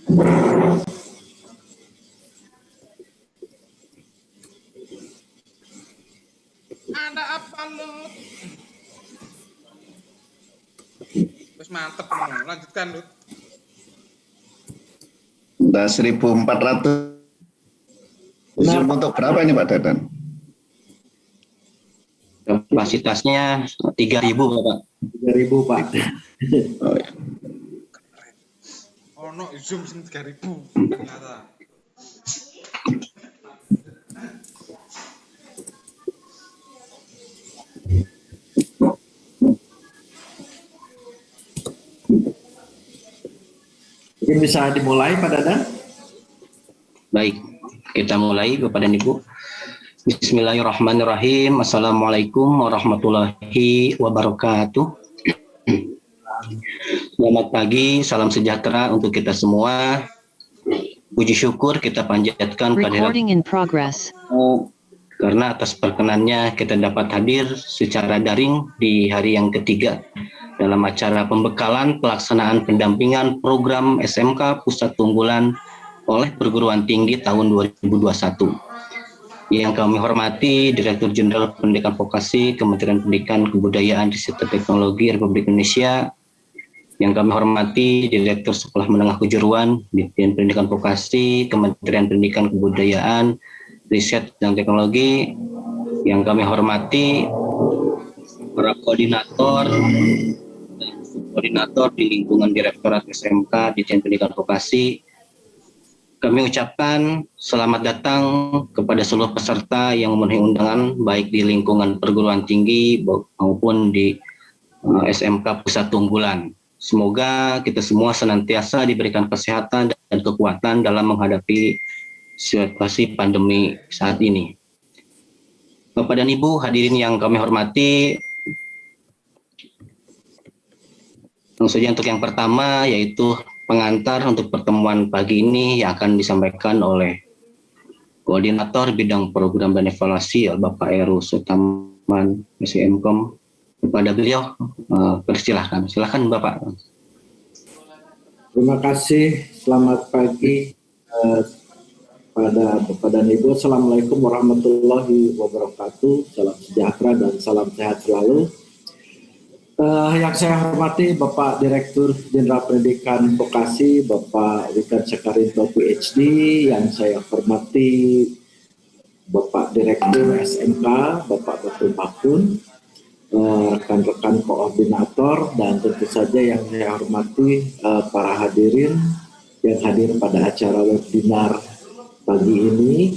Ada apa lu? Terus mantep nih, lanjutkan lu. Udah 1.400. Zoom untuk berapa ini Pak Dadan? Kapasitasnya 3.000 Bapak. 3.000 Pak. Oh, ya. Oh no, Zoom 3.000 ternyata. Mungkin bisa dimulai Pak Dadan? Baik, kita mulai Bapak dan Ibu. Bismillahirrahmanirrahim. Assalamualaikum warahmatullahi wabarakatuh. Selamat pagi, salam sejahtera untuk kita semua. Puji syukur kita panjatkan Recording in progress. Karena atas perkenannya kita dapat hadir secara daring di hari yang ketiga dalam acara pembekalan pelaksanaan pendampingan program SMK Pusat Unggulan oleh Perguruan Tinggi tahun 2021. Yang kami hormati Direktur Jenderal Pendidikan Vokasi Kementerian Pendidikan Kebudayaan Riset dan Teknologi Republik Indonesia. Yang kami hormati Direktur Sekolah Menengah Kejuruan Ditjen Pendidikan Vokasi Kementerian Pendidikan Kebudayaan Riset dan Teknologi. Yang kami hormati para koordinator dan subkoordinator di lingkungan Direktorat SMK Ditjen Pendidikan Vokasi. Kami ucapkan selamat datang kepada seluruh peserta yang memenuhi undangan baik di lingkungan perguruan tinggi maupun di SMK Pusat Unggulan. Semoga kita semua senantiasa diberikan kesehatan dan kekuatan dalam menghadapi situasi pandemi saat ini. Bapak dan Ibu hadirin yang kami hormati, langsung saja untuk yang pertama yaitu pengantar untuk pertemuan pagi ini yang akan disampaikan oleh Koordinator Bidang Program dan Evaluasi Bapak Heru Sutaman SMK. Kepada beliau, persilahkan. Silakan Bapak. Terima kasih. Selamat pagi pada Bapak dan Ibu. Assalamualaikum warahmatullahi wabarakatuh. Salam sejahtera dan salam sehat selalu. Yang saya hormati Bapak Direktur Jenderal Pendidikan Vokasi, Bapak Wikan Sekarinto PhD. Yang saya hormati Bapak Direktur SMK, Bapak Dr. Bakun, rekan-rekan koordinator, dan tentu saja yang saya hormati para hadirin yang hadir pada acara webinar pagi ini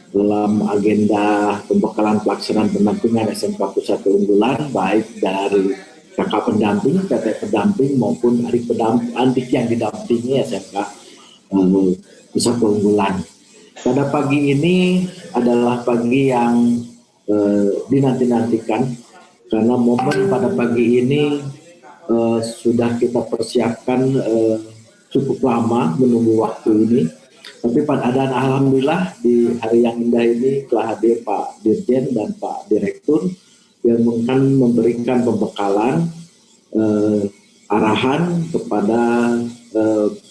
dalam agenda pembekalan pelaksanaan pendampingan SMK Pusat Unggulan baik dari kakak pendamping, PT pendamping maupun adik yang didampingi SMK Pusat Unggulan. Pada pagi ini adalah pagi yang dinanti-nantikan karena momen pada pagi ini sudah kita persiapkan cukup lama menunggu waktu ini. Tapi dan alhamdulillah di hari yang indah ini telah hadir Pak Dirjen dan Pak Direktur yang akan memberikan pembekalan arahan kepada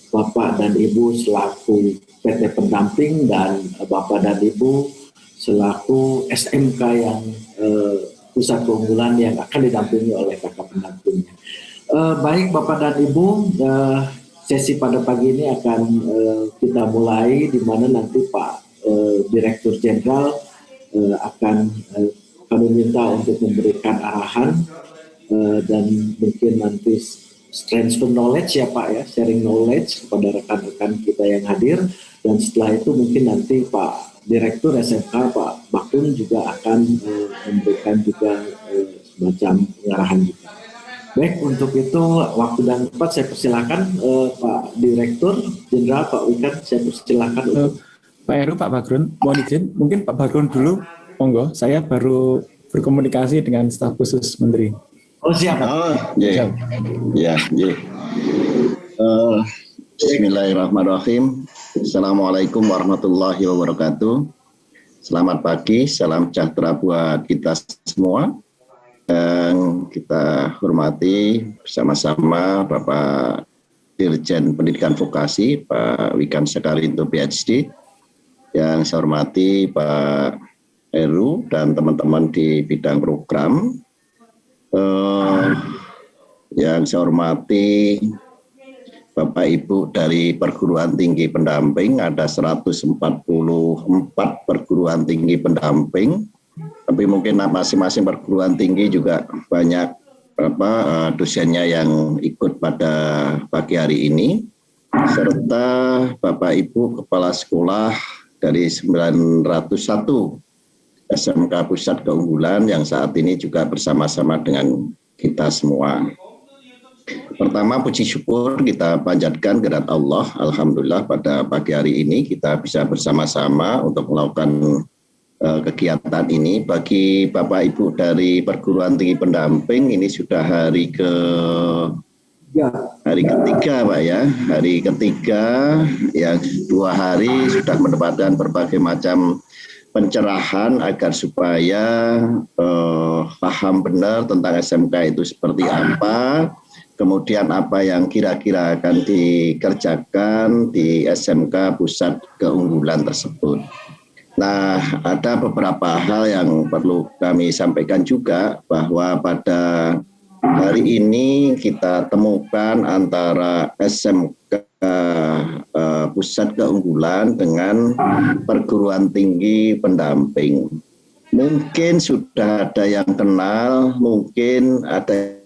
Bapak dan Ibu selaku PT pendamping dan Bapak dan Ibu selaku SMK yang Pusat Keunggulan yang akan didampingi oleh kakak pendampingnya. Baik Bapak dan Ibu, sesi pada pagi ini akan kita mulai di mana nanti Pak Direktur Jenderal akan kami minta untuk memberikan arahan dan mungkin nanti transfer knowledge ya Pak ya, sharing knowledge kepada rekan-rekan kita yang hadir, dan setelah itu mungkin nanti Pak Direktur SMK Pak Bakun juga akan memberikan juga semacam pengarahan juga. Baik, untuk itu waktu dan tempat saya persilakan Pak Direktur Jenderal Pak Wikan, saya persilakan untuk Pak Heru, Pak Bagrun, mohon izin, mungkin Pak Bagrun dulu, monggo, saya baru berkomunikasi dengan staf khusus Menteri. Oh siap. Oh, yeah. Ya, yeah. Bismillahirrahmanirrahim. Assalamualaikum warahmatullahi wabarakatuh. Selamat pagi, salam sejahtera buat kita semua. Yang kita hormati bersama-sama Bapak Dirjen Pendidikan Vokasi, Pak Wikan Sekarinto PhD. Yang saya hormati Pak Heru dan teman-teman di bidang program. Yang saya hormati Bapak Ibu dari perguruan tinggi pendamping, ada 144 perguruan tinggi pendamping, tapi mungkin masing-masing perguruan tinggi juga banyak dosennya yang ikut pada pagi hari ini, serta Bapak Ibu Kepala Sekolah dari 901 SMK Pusat Keunggulan yang saat ini juga bersama-sama dengan kita semua. Pertama, puji syukur kita panjatkan kehadirat Allah. Alhamdulillah pada pagi hari ini kita bisa bersama-sama untuk melakukan kegiatan ini. Bagi Bapak Ibu dari perguruan tinggi pendamping, ini sudah hari ketiga Pak ya. Hari ketiga yang 2 hari sudah mendapatkan berbagai macam pencerahan agar supaya paham benar tentang SMK itu seperti apa. Kemudian apa yang kira-kira akan dikerjakan di SMK Pusat Keunggulan tersebut. Nah, ada beberapa hal yang perlu kami sampaikan juga, bahwa pada hari ini kita temukan antara SMK Pusat Keunggulan dengan perguruan tinggi pendamping. Mungkin sudah ada yang kenal, mungkin ada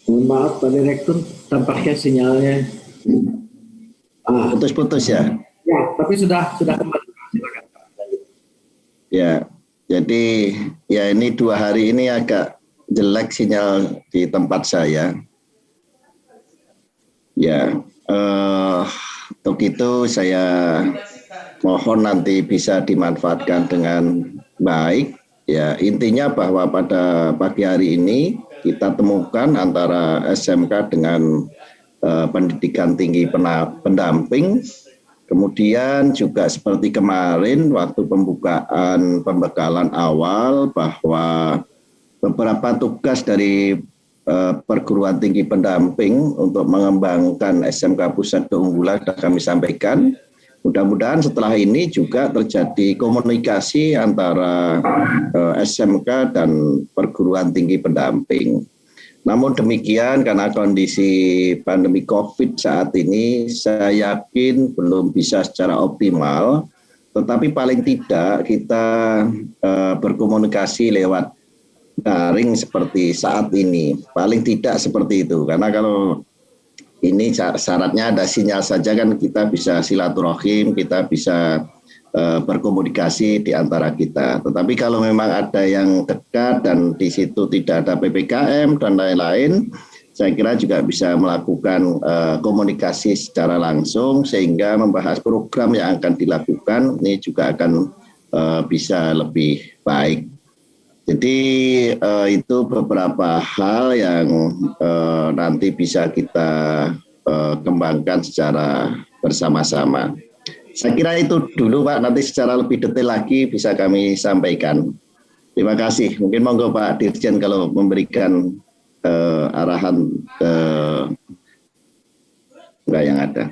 Mohon maaf Pak Direktur, tampaknya sinyalnya putus-putus ya. Ya, tapi sudah kembali. Silakan. Ya, jadi ya ini 2 hari ini agak jelek sinyal di tempat saya. Ya, untuk itu saya mohon nanti bisa dimanfaatkan dengan baik. Ya, intinya bahwa pada pagi hari ini kita temukan antara SMK dengan pendidikan tinggi pendamping. Kemudian juga seperti kemarin waktu pembekalan awal, bahwa beberapa tugas dari perguruan tinggi pendamping untuk mengembangkan SMK Pusat Keunggulan sudah kami sampaikan. Mudah-mudahan setelah ini juga terjadi komunikasi antara SMK dan perguruan tinggi pendamping. Namun demikian, karena kondisi pandemi COVID saat ini, saya yakin belum bisa secara optimal, tetapi paling tidak kita berkomunikasi lewat daring seperti saat ini. Paling tidak seperti itu, karena kalau ini syaratnya ada sinyal saja kan kita bisa silaturahim, kita bisa berkomunikasi di antara kita. Tetapi kalau memang ada yang dekat dan di situ tidak ada PPKM dan lain-lain, saya kira juga bisa melakukan komunikasi secara langsung sehingga membahas program yang akan dilakukan ini juga akan bisa lebih baik. Jadi itu beberapa hal yang nanti bisa kita kembangkan secara bersama-sama. Saya kira itu dulu Pak, nanti secara lebih detail lagi bisa kami sampaikan. Terima kasih. Mungkin monggo Pak Dirjen kalau memberikan arahan enggak yang ada.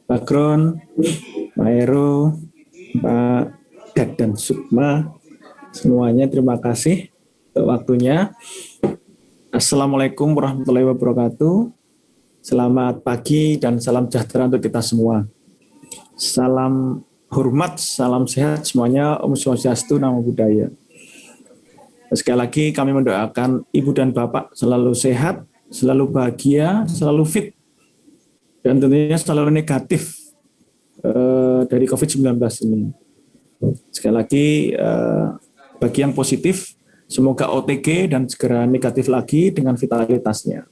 Pak Gron, Pak Heru, Pak Dad dan Sukma, semuanya terima kasih untuk waktunya. Assalamualaikum warahmatullahi wabarakatuh. Selamat pagi dan salam sejahtera untuk kita semua. Salam hormat, salam sehat semuanya. Om Swastiastu, Namo Buddhaya. Sekali lagi kami mendoakan Ibu dan Bapak selalu sehat, selalu bahagia, selalu fit, dan tentunya selalu negatif dari COVID-19 ini. Sekali lagi bagi yang positif, semoga OTG dan segera negatif lagi dengan vitalitasnya.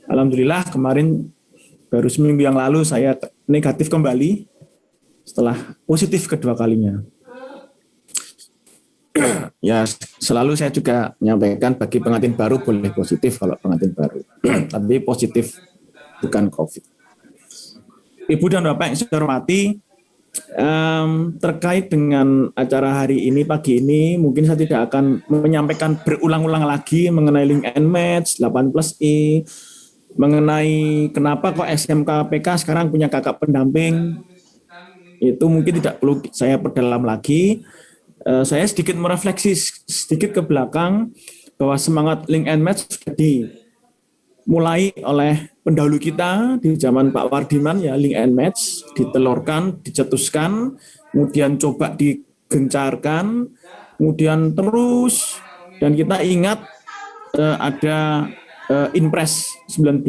Alhamdulillah kemarin baru seminggu yang lalu saya negatif kembali setelah positif kedua kalinya. Ya selalu saya juga menyampaikan bagi pengantin baru boleh positif kalau pengantin baru, tapi positif bukan COVID. Ibu dan Bapak yang saya hormati, terkait dengan acara hari ini, pagi ini, mungkin saya tidak akan menyampaikan berulang-ulang lagi mengenai link and match, 8+I, mengenai kenapa kok SMK PK sekarang punya kakak pendamping. Itu mungkin tidak perlu saya perdalam lagi. Saya sedikit merefleksi sedikit ke belakang bahwa semangat link and match sudah dimulai oleh pendahulu kita di zaman Pak Wardiman, ya, link and match ditelurkan, dicetuskan, kemudian coba digencarkan, kemudian terus, dan kita ingat ada Inpres 19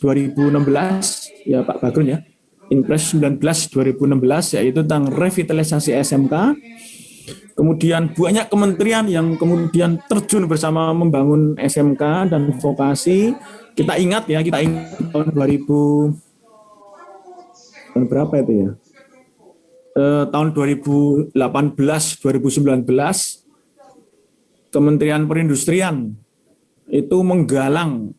2016, ya Pak Bagrun ya, Inpres 19 2016, yaitu tentang revitalisasi SMK. Kemudian banyak kementerian yang kemudian terjun bersama membangun SMK dan vokasi. Kita ingat tahun 2000, tahun berapa itu ya? Tahun 2018, 2019, Kementerian Perindustrian itu menggalang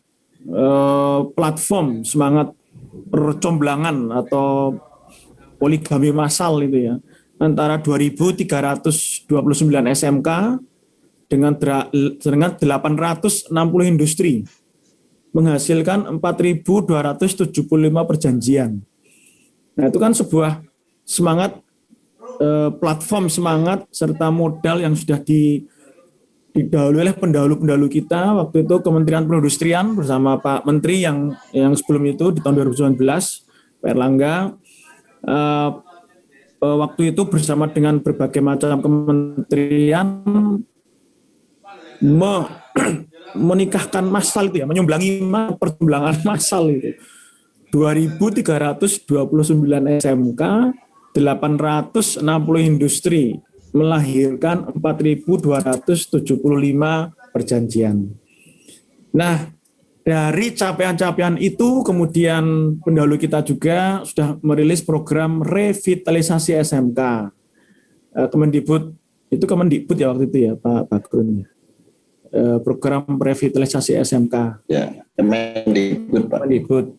platform semangat percomblangan atau poligami massal itu ya, antara 2.329 SMK dengan 860 industri, menghasilkan 4.275 perjanjian. Nah, itu kan sebuah semangat, platform semangat serta modal yang sudah didahului oleh pendahulu-pendahulu kita. Waktu itu Kementerian Perindustrian bersama Pak Menteri yang sebelum itu di tahun 2019, Pak Erlangga, waktu itu bersama dengan berbagai macam kementerian menikahkan massal itu ya, menyumblangi perjumlangan massal itu. 2.329 SMK, 860 industri, melahirkan 4.275 perjanjian. Nah, dari capaian-capaian itu kemudian pendahulu kita juga sudah merilis program revitalisasi SMK. Kemendikbud ya waktu itu ya Pak Bagrun. Program revitalisasi SMK. Ya, Kemendikbud Pak. Kemendikbud.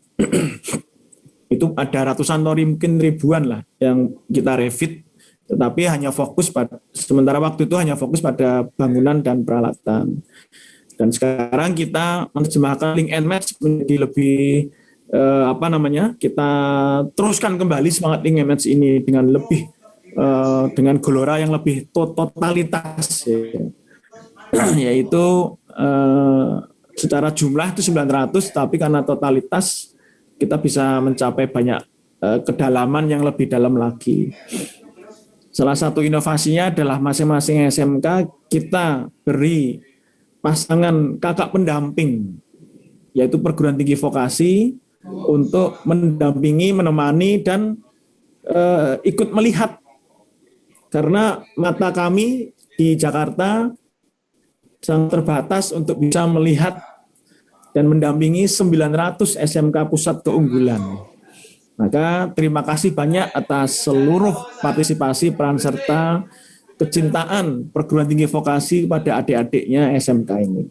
Itu ada ratusan atau mungkin ribuan lah yang kita revit, tetapi hanya fokus pada, sementara waktu itu hanya fokus pada bangunan dan peralatan. Dan sekarang kita menerjemahkan link and match menjadi lebih kita teruskan kembali semangat link and match ini dengan lebih dengan gelora yang lebih totalitas, yaitu secara jumlah itu 900, tapi karena totalitas kita bisa mencapai banyak kedalaman yang lebih dalam lagi. Salah satu inovasinya adalah masing-masing SMK kita beri pasangan kakak pendamping, yaitu perguruan tinggi vokasi, untuk mendampingi, menemani, dan ikut melihat. Karena mata kami di Jakarta sangat terbatas untuk bisa melihat dan mendampingi 900 SMK pusat keunggulan. Maka terima kasih banyak atas seluruh partisipasi, peran serta kecintaan perguruan tinggi vokasi kepada adik-adiknya SMK ini.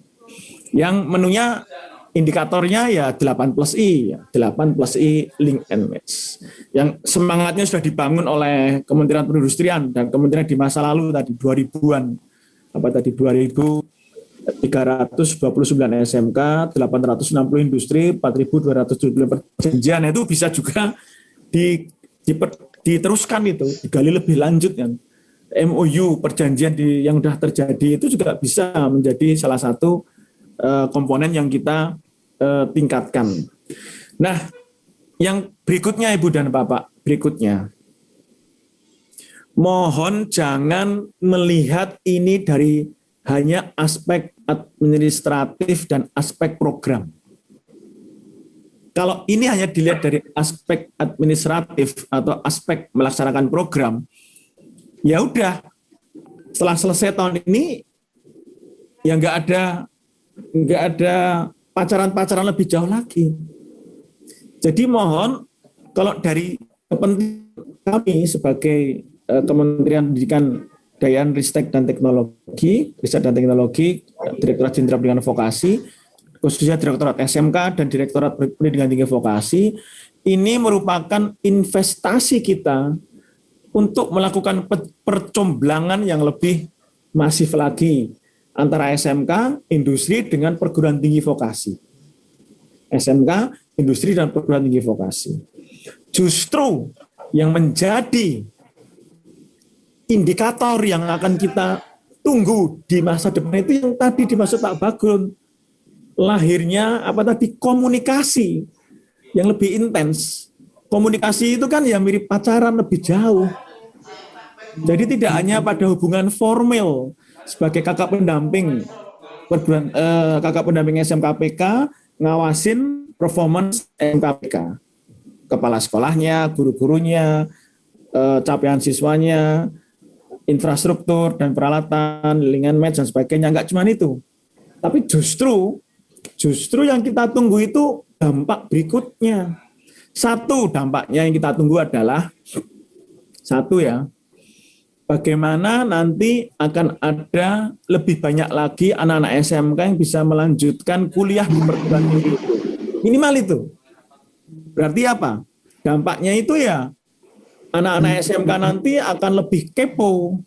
Yang menunya, indikatornya ya 8+I, 8+I link and match. Yang semangatnya sudah dibangun oleh Kementerian Perindustrian dan kementerian di masa lalu tadi 2000-an. 2.329 SMK, 860 industri, 4.275 perjanjian. Itu bisa juga diteruskan, itu digali lebih lanjut kan. MOU perjanjian yang sudah terjadi itu juga bisa menjadi salah satu komponen yang kita tingkatkan. Nah, yang berikutnya Ibu dan Bapak, mohon jangan melihat ini dari hanya aspek administratif dan aspek program. Kalau ini hanya dilihat dari aspek administratif atau aspek melaksanakan program, ya udah, setelah selesai tahun ini ya nggak ada pacaran lebih jauh lagi. Jadi mohon, kalau dari kepentingan kami sebagai Kementerian Pendidikan, Kebudayaan, Riset dan Teknologi, Direktorat Jenderal Pendidikan Vokasi, khususnya Direktorat SMK dan Direktorat Pendidikan Tinggi Vokasi, ini merupakan investasi kita untuk melakukan percomblangan yang lebih masif lagi antara SMK, industri dengan perguruan tinggi vokasi. SMK, industri dan perguruan tinggi vokasi. Justru yang menjadi indikator yang akan kita tunggu di masa depan itu yang tadi dimaksud Pak Bagron, lahirnya komunikasi yang lebih intens. Komunikasi itu kan ya mirip pacaran, lebih jauh. Jadi tidak hanya pada hubungan formal sebagai kakak pendamping SMKPK ngawasin performance SMKPK, kepala sekolahnya, guru-gurunya, capaian siswanya, infrastruktur dan peralatan, lingkungan match dan sebagainya. Enggak cuma itu, tapi justru yang kita tunggu itu dampak berikutnya. Satu dampaknya yang kita tunggu adalah bagaimana nanti akan ada lebih banyak lagi anak-anak SMK yang bisa melanjutkan kuliah di perguruan tinggi itu. Minimal itu. Berarti apa? Dampaknya itu ya anak-anak SMK nanti akan lebih kepo,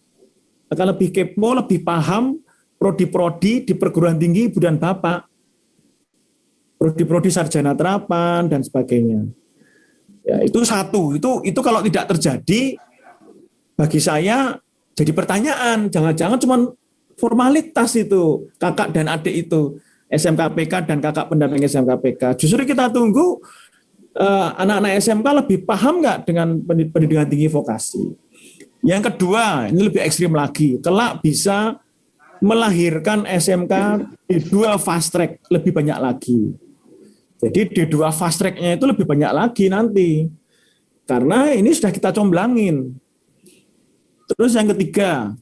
lebih paham prodi-prodi di perguruan tinggi ibu dan bapak, prodi-prodi sarjana terapan dan sebagainya. Ya, itu satu. Itu kalau tidak terjadi, bagi saya jadi pertanyaan, jangan-jangan cuma formalitas itu, kakak dan adik itu, SMKPK dan kakak pendamping SMKPK. Justru kita tunggu anak-anak SMK lebih paham nggak dengan pendidikan tinggi vokasi. Yang kedua, ini lebih ekstrim lagi, kelak bisa melahirkan SMK D2 fast track lebih banyak lagi. Jadi D2 fast track-nya itu lebih banyak lagi nanti. Karena ini sudah kita comblangin. Terus yang ketiga,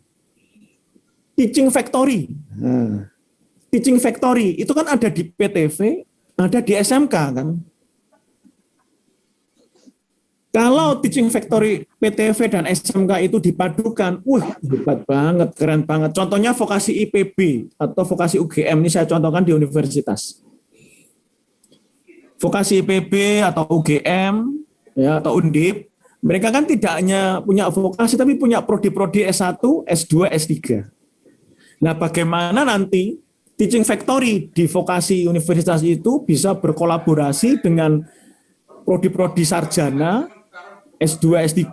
teaching factory. Nah, teaching factory itu kan ada di PTV, ada di SMK kan. Kalau teaching factory PTV dan SMK itu dipadukan, hebat banget, keren banget. Contohnya vokasi IPB atau vokasi UGM, ini saya contohkan di universitas. Vokasi IPB atau UGM ya, atau Undip, mereka kan tidak hanya punya vokasi tapi punya prodi-prodi S1, S2, S3. Nah, bagaimana nanti teaching factory di vokasi universitas itu bisa berkolaborasi dengan prodi-prodi sarjana, S2, S3,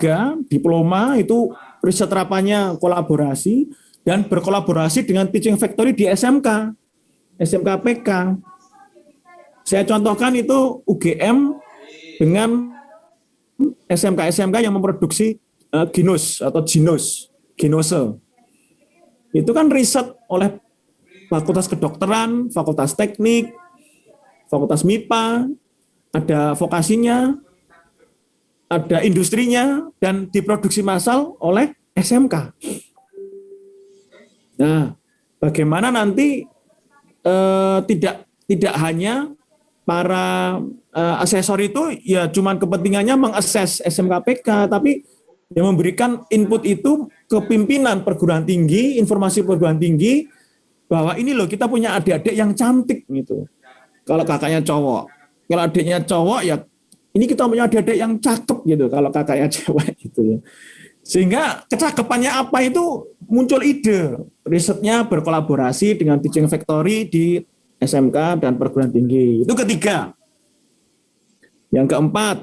diploma, itu riset terapannya kolaborasi dan berkolaborasi dengan teaching factory di SMK, SMKPK. Saya contohkan itu UGM dengan SMK-SMK yang memproduksi Ginus atau Ginose. Itu kan riset oleh Fakultas Kedokteran, Fakultas Teknik, Fakultas MIPA, ada vokasinya, ada industrinya, dan diproduksi massal oleh SMK. Nah, bagaimana nanti tidak hanya para asesor itu ya cuman kepentingannya mengakses SMKPK, tapi yang memberikan input itu ke pimpinan perguruan tinggi, informasi perguruan tinggi, bahwa ini loh kita punya adik-adik yang cantik gitu. Kalau kakaknya cowok, kalau adiknya cowok ya ini kita punya adik-adik yang cakep gitu. Kalau kakaknya cewek gitu ya. Sehingga kecakapannya apa itu muncul ide, risetnya berkolaborasi dengan teaching factory di SMK dan perguruan tinggi. Itu ketiga. Yang keempat,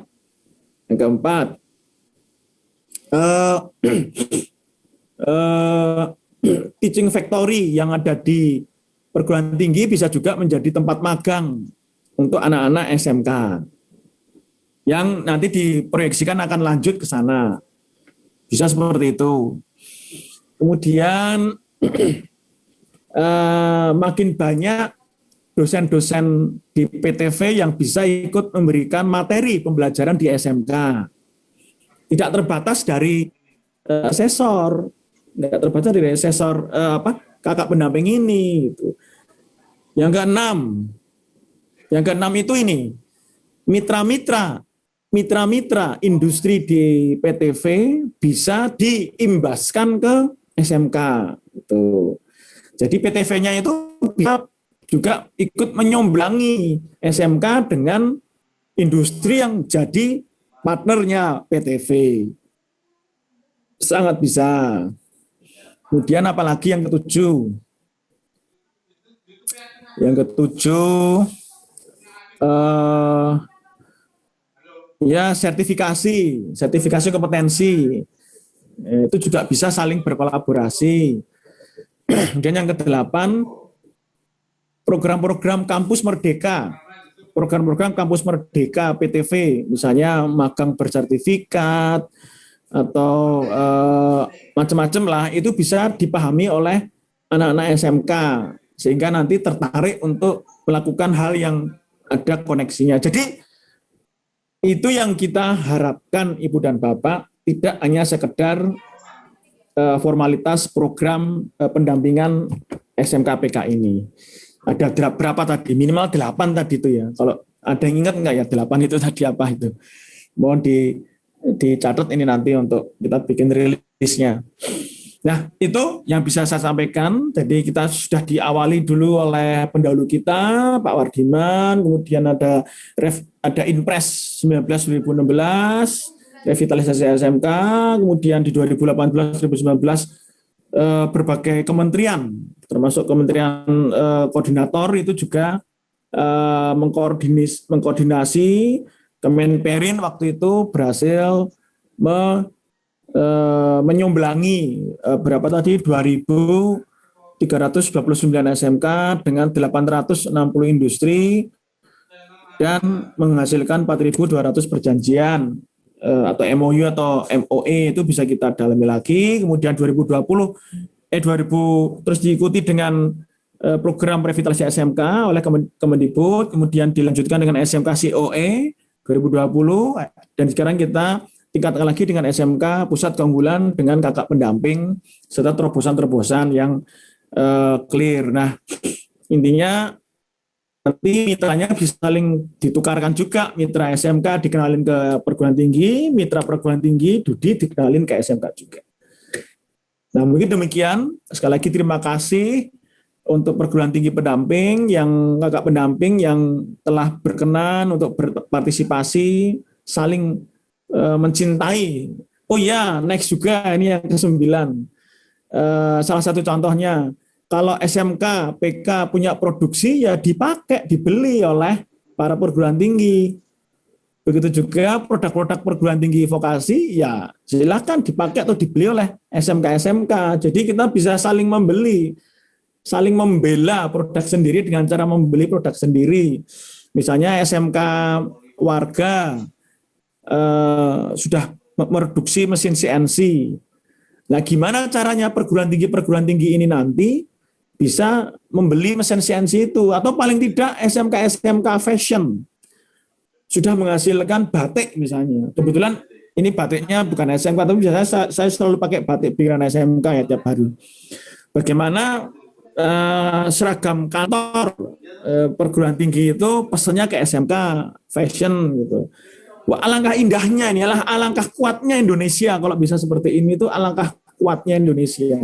teaching factory yang ada di perguruan tinggi bisa juga menjadi tempat magang untuk anak-anak SMK yang nanti diproyeksikan akan lanjut ke sana. Bisa seperti itu. Kemudian makin banyak dosen-dosen di PTV yang bisa ikut memberikan materi pembelajaran di SMK. Tidak terbatas dari asesor, kakak pendamping ini gitu. Yang keenam itu ini mitra-mitra industri di PTV bisa diimbaskan ke SMK gitu. Jadi PTV-nya itu bisa juga ikut menyomblangi SMK dengan industri yang jadi partnernya PTV. Sangat bisa. Kemudian apalagi yang ketujuh? Yang ketujuh, ya sertifikasi kompetensi. Itu juga bisa saling berkolaborasi. Kemudian yang kedelapan, program-program kampus merdeka. Program-program kampus merdeka PTV, misalnya magang bersertifikat atau macam-macam lah, itu bisa dipahami oleh anak-anak SMK sehingga nanti tertarik untuk melakukan hal yang ada koneksinya. Jadi itu yang kita harapkan Ibu dan Bapak, tidak hanya sekedar formalitas program pendampingan SMK PK ini. Ada berapa tadi? Minimal 8 tadi itu ya. Kalau ada yang ingat enggak ya 8 itu tadi apa itu? Mohon dicatat ini nanti untuk kita bikin rilisnya. Nah, itu yang bisa saya sampaikan. Jadi kita sudah diawali dulu oleh pendahulu kita, Pak Wardiman, kemudian ada Inpres 19 2016, revitalisasi SMK, kemudian di 2018-2019 berbagai kementerian, termasuk kementerian koordinator itu juga mengkoordinasi. Kemenperin waktu itu berhasil menyumblangi berapa tadi 2.329 SMK dengan 860 industri dan menghasilkan 4.200 perjanjian atau MOU atau MOE, itu bisa kita dalami lagi. Kemudian 2020 terus diikuti dengan program revitalisasi SMK oleh Kemendikbud, kemudian dilanjutkan dengan SMK COE 2020, dan sekarang kita tingkatkan lagi dengan SMK Pusat Keunggulan dengan kakak pendamping serta terobosan-terobosan yang clear. Nah, intinya nanti mitranya bisa saling ditukarkan juga. Mitra SMK dikenalin ke perguruan tinggi, mitra perguruan tinggi Dudi dikenalin ke SMK juga. Nah, mungkin demikian. Sekali lagi terima kasih untuk perguruan tinggi pendamping, yang kakak pendamping yang telah berkenan untuk berpartisipasi, saling mencintai. Oh ya, next juga ini yang ke-9. Salah satu contohnya, kalau SMK, PK punya produksi, ya dipakai, dibeli oleh para perguruan tinggi. Begitu juga produk-produk perguruan tinggi vokasi, ya silakan dipakai atau dibeli oleh SMK-SMK. Jadi kita bisa saling membeli, saling membela produk sendiri dengan cara membeli produk sendiri. Misalnya SMK warga sudah memproduksi mesin CNC. Nah, gimana caranya perguruan tinggi ini nanti bisa membeli mesin CNC itu, atau paling tidak SMK fashion sudah menghasilkan batik misalnya. Kebetulan ini batiknya bukan SMK, tapi biasanya saya selalu pakai batik bikinan SMK ya tiap hari. Bagaimana seragam kantor perguruan tinggi itu pesannya ke SMK fashion gitu. Wah, alangkah indahnya ini, alangkah kuatnya Indonesia kalau bisa seperti ini, itu alangkah kuatnya Indonesia.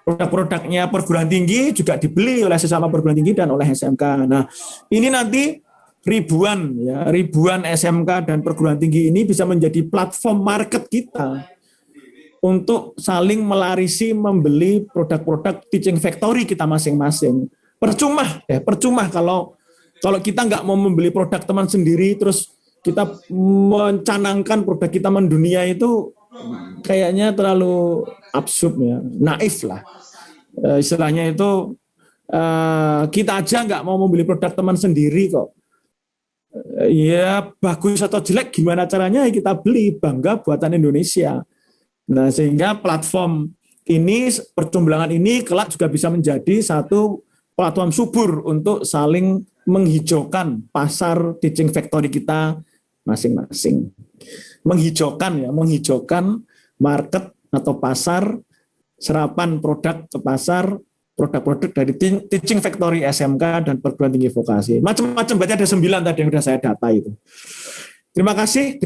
Produk-produknya perguruan tinggi juga dibeli oleh sesama perguruan tinggi dan oleh SMK. Nah, ini nanti ribuan SMK dan perguruan tinggi ini bisa menjadi platform market kita untuk saling melarisi membeli produk-produk teaching factory kita masing-masing. Percuma kalau kita nggak mau membeli produk teman sendiri, terus kita mencanangkan produk kita mendunia, itu kayaknya terlalu absurd ya, naif lah. Istilahnya itu kita aja nggak mau membeli produk teman sendiri kok. Ya bagus atau jelek gimana caranya kita beli, bangga buatan Indonesia. Nah, sehingga platform ini, percumbelangan ini kelak juga bisa menjadi satu platform subur untuk saling menghijaukan pasar teaching factory kita masing-masing. Menghijaukan market atau pasar, serapan produk ke pasar, produk-produk dari teaching factory SMK dan perguruan tinggi vokasi. Macam-macam, berarti ada 9 tadi yang sudah saya data itu. Terima kasih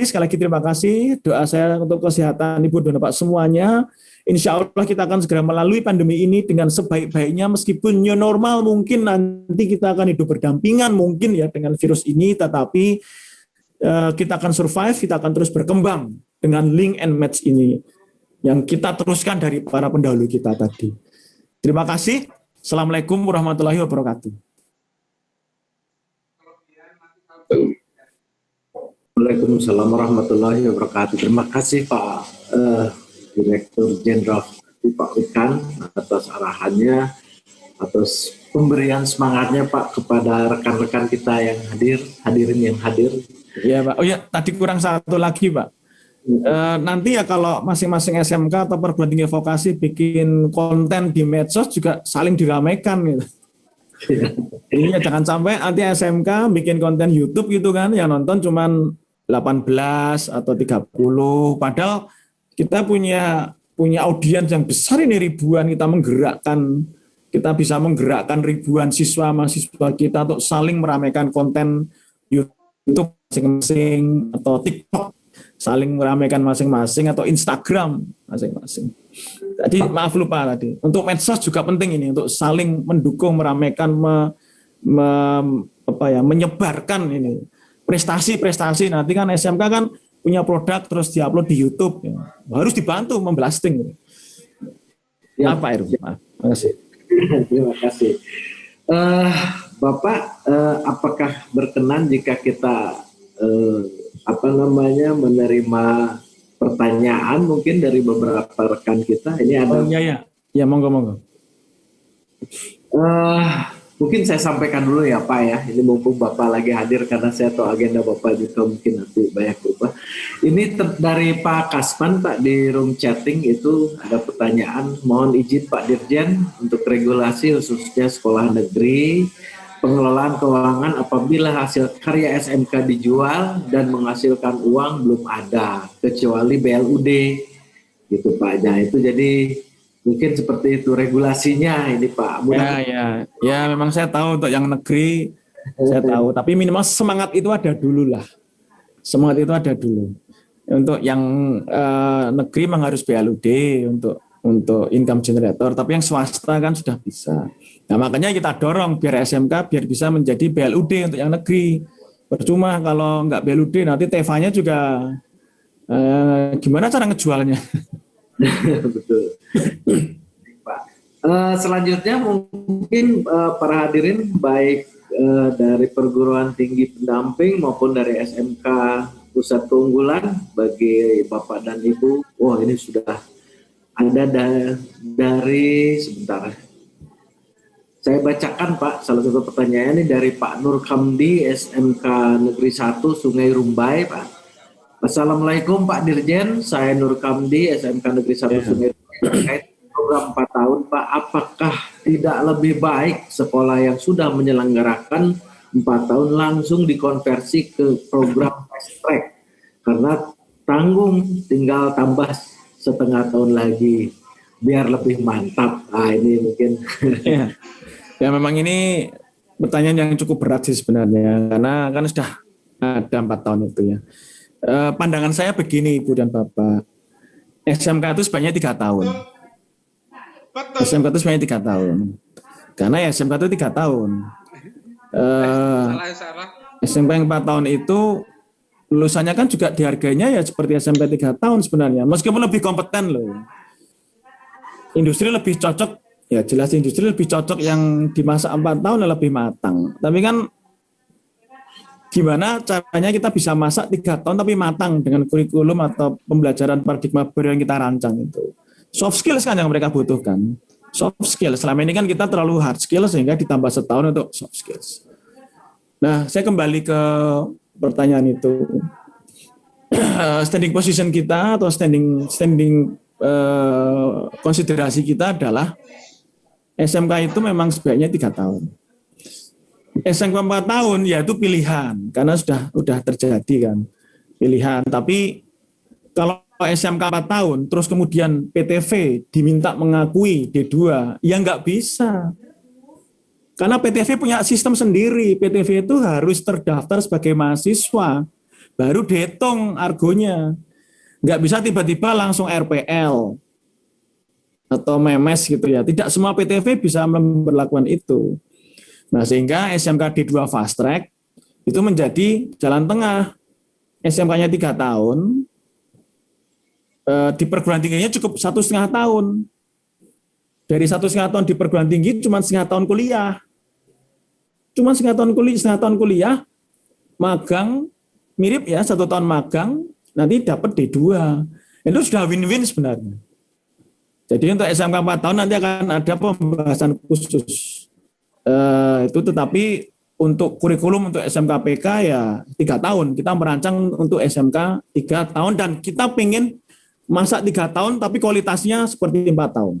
sekali lagi terima kasih. Doa saya untuk kesehatan Ibu dan Bapak semuanya. Insya Allah kita akan segera melalui pandemi ini dengan sebaik-baiknya, meskipun new normal mungkin nanti kita akan hidup berdampingan mungkin ya dengan virus ini, tetapi kita akan survive, kita akan terus berkembang dengan link and match ini yang kita teruskan dari para pendahulu kita tadi. Terima kasih. Assalamualaikum warahmatullahi wabarakatuh. Waalaikumsalam warahmatullahi wabarakatuh. Terima kasih Pak Direktur Jenderal Pak Wikan atas arahannya, atas pemberian semangatnya Pak kepada rekan-rekan kita yang hadirin yang hadir. Ya Pak. Oh ya, tadi kurang satu lagi Pak. Nanti ya kalau masing-masing SMK atau perguruan tinggi vokasi bikin konten di medsos juga saling diramaikan gitu. Ini jangan sampai nanti SMK bikin konten YouTube gitu kan, yang nonton cuman 18 atau 30, padahal kita punya audiens yang besar ini, ribuan, kita bisa menggerakkan ribuan siswa mahasiswa kita untuk saling meramaikan konten YouTube masing-masing atau TikTok saling meramaikan masing-masing atau Instagram masing-masing. Tadi maaf lupa tadi. Untuk medsos juga penting ini untuk saling mendukung, meramaikan, menyebarkan ini prestasi-prestasi. Nanti kan SMK kan punya produk terus diupload di YouTube, ya. Harus dibantu memblasting. Ya. Apa Irfan? Terima kasih. Terima kasih. Bapak, apakah berkenan jika kita menerima pertanyaan mungkin dari beberapa rekan kita? Ini ada. Ya, monggo. Mungkin saya sampaikan dulu ya Pak ya. Ini mumpung Bapak lagi hadir, karena saya tahu agenda Bapak juga mungkin nanti banyak berubah. Ini dari Pak Kasman Pak di room chatting itu ada pertanyaan. Mohon izin Pak Dirjen untuk regulasi khususnya sekolah negeri, pengelolaan keuangan apabila hasil karya SMK dijual dan menghasilkan uang belum ada kecuali BLUD gitu Pak. Nah itu jadi mungkin seperti itu regulasinya ini Pak. Ya memang saya tahu untuk yang negeri saya tahu, tapi minimal semangat itu ada dulu lah. Semangat itu ada dulu. Untuk yang negeri memang harus BLUD untuk income generator, tapi yang swasta kan sudah bisa. Nah makanya kita dorong biar SMK biar bisa menjadi BLUD untuk yang negeri. Percuma kalau nggak BLUD nanti TV-nya juga gimana cara ngejualnya? Betul. Pak. Selanjutnya mungkin para hadirin baik dari perguruan tinggi pendamping maupun dari SMK Pusat Keunggulan, bagi Bapak dan Ibu. Wah ini sudah ada dari sebentar. Saya bacakan Pak salah satu pertanyaan ini dari Pak Nur Kamdi SMK Negeri 1 Sungai Rumbai Pak. Assalamualaikum Pak Dirjen, saya Nur Kamdi SMK Negeri 1 Sungai Rumbai. Terkait program 4 tahun Pak, apakah tidak lebih baik sekolah yang sudah menyelenggarakan 4 tahun langsung dikonversi ke program fast track? Karena tanggung tinggal tambah setengah tahun lagi biar lebih mantap. Nah ini mungkin ya memang ini pertanyaan yang cukup berat sih sebenarnya, karena kan sudah ada 4 tahun itu ya. Pandangan saya begini Ibu dan Bapak, SMK itu sebanyak 3 tahun. SMK itu sebanyak 3 tahun. Karena SMK itu 3 tahun. SMK yang 4 tahun itu lulusannya kan juga dihargainya ya seperti SMK 3 tahun sebenarnya, meskipun lebih kompeten loh. Industri lebih cocok, ya jelas industri lebih cocok yang di masa 4 tahun lebih matang. Tapi kan gimana caranya kita bisa masak 3 tahun tapi matang dengan kurikulum atau pembelajaran paradigma baru yang kita rancang itu. Soft skills kan yang mereka butuhkan. Soft skills, selama ini kan kita terlalu hard skills sehingga ditambah setahun untuk soft skills. Nah, saya kembali ke pertanyaan itu. Standing position kita atau standing konsiderasi kita adalah SMK itu memang sebaiknya 3 tahun. SMK 4 tahun ya itu pilihan karena sudah terjadi kan pilihan. Tapi kalau SMK 4 tahun terus kemudian PTV diminta mengakui D2 ya nggak bisa. Karena PTV punya sistem sendiri. PTV itu harus terdaftar sebagai mahasiswa baru dihitung argonya. Nggak bisa tiba-tiba langsung RPL atau memes gitu ya. Tidak semua PTV bisa memperlakukan itu. Nah, sehingga SMK D2 Fast Track itu menjadi jalan tengah. SMK-nya 3 tahun, di perguruan tingginya cukup 1,5 tahun. Dari 1,5 tahun di perguruan tinggi cuma 1,5 tahun kuliah. Cuma 1,5 tahun kuliah, magang, mirip ya 1 tahun magang, nanti dapat D2. Itu sudah win-win sebenarnya. Jadi untuk SMK 4 tahun nanti akan ada pembahasan khusus. Itu tetapi untuk kurikulum untuk SMK PK ya 3 tahun. Kita merancang untuk SMK 3 tahun dan kita pengen masa 3 tahun tapi kualitasnya seperti 4 tahun.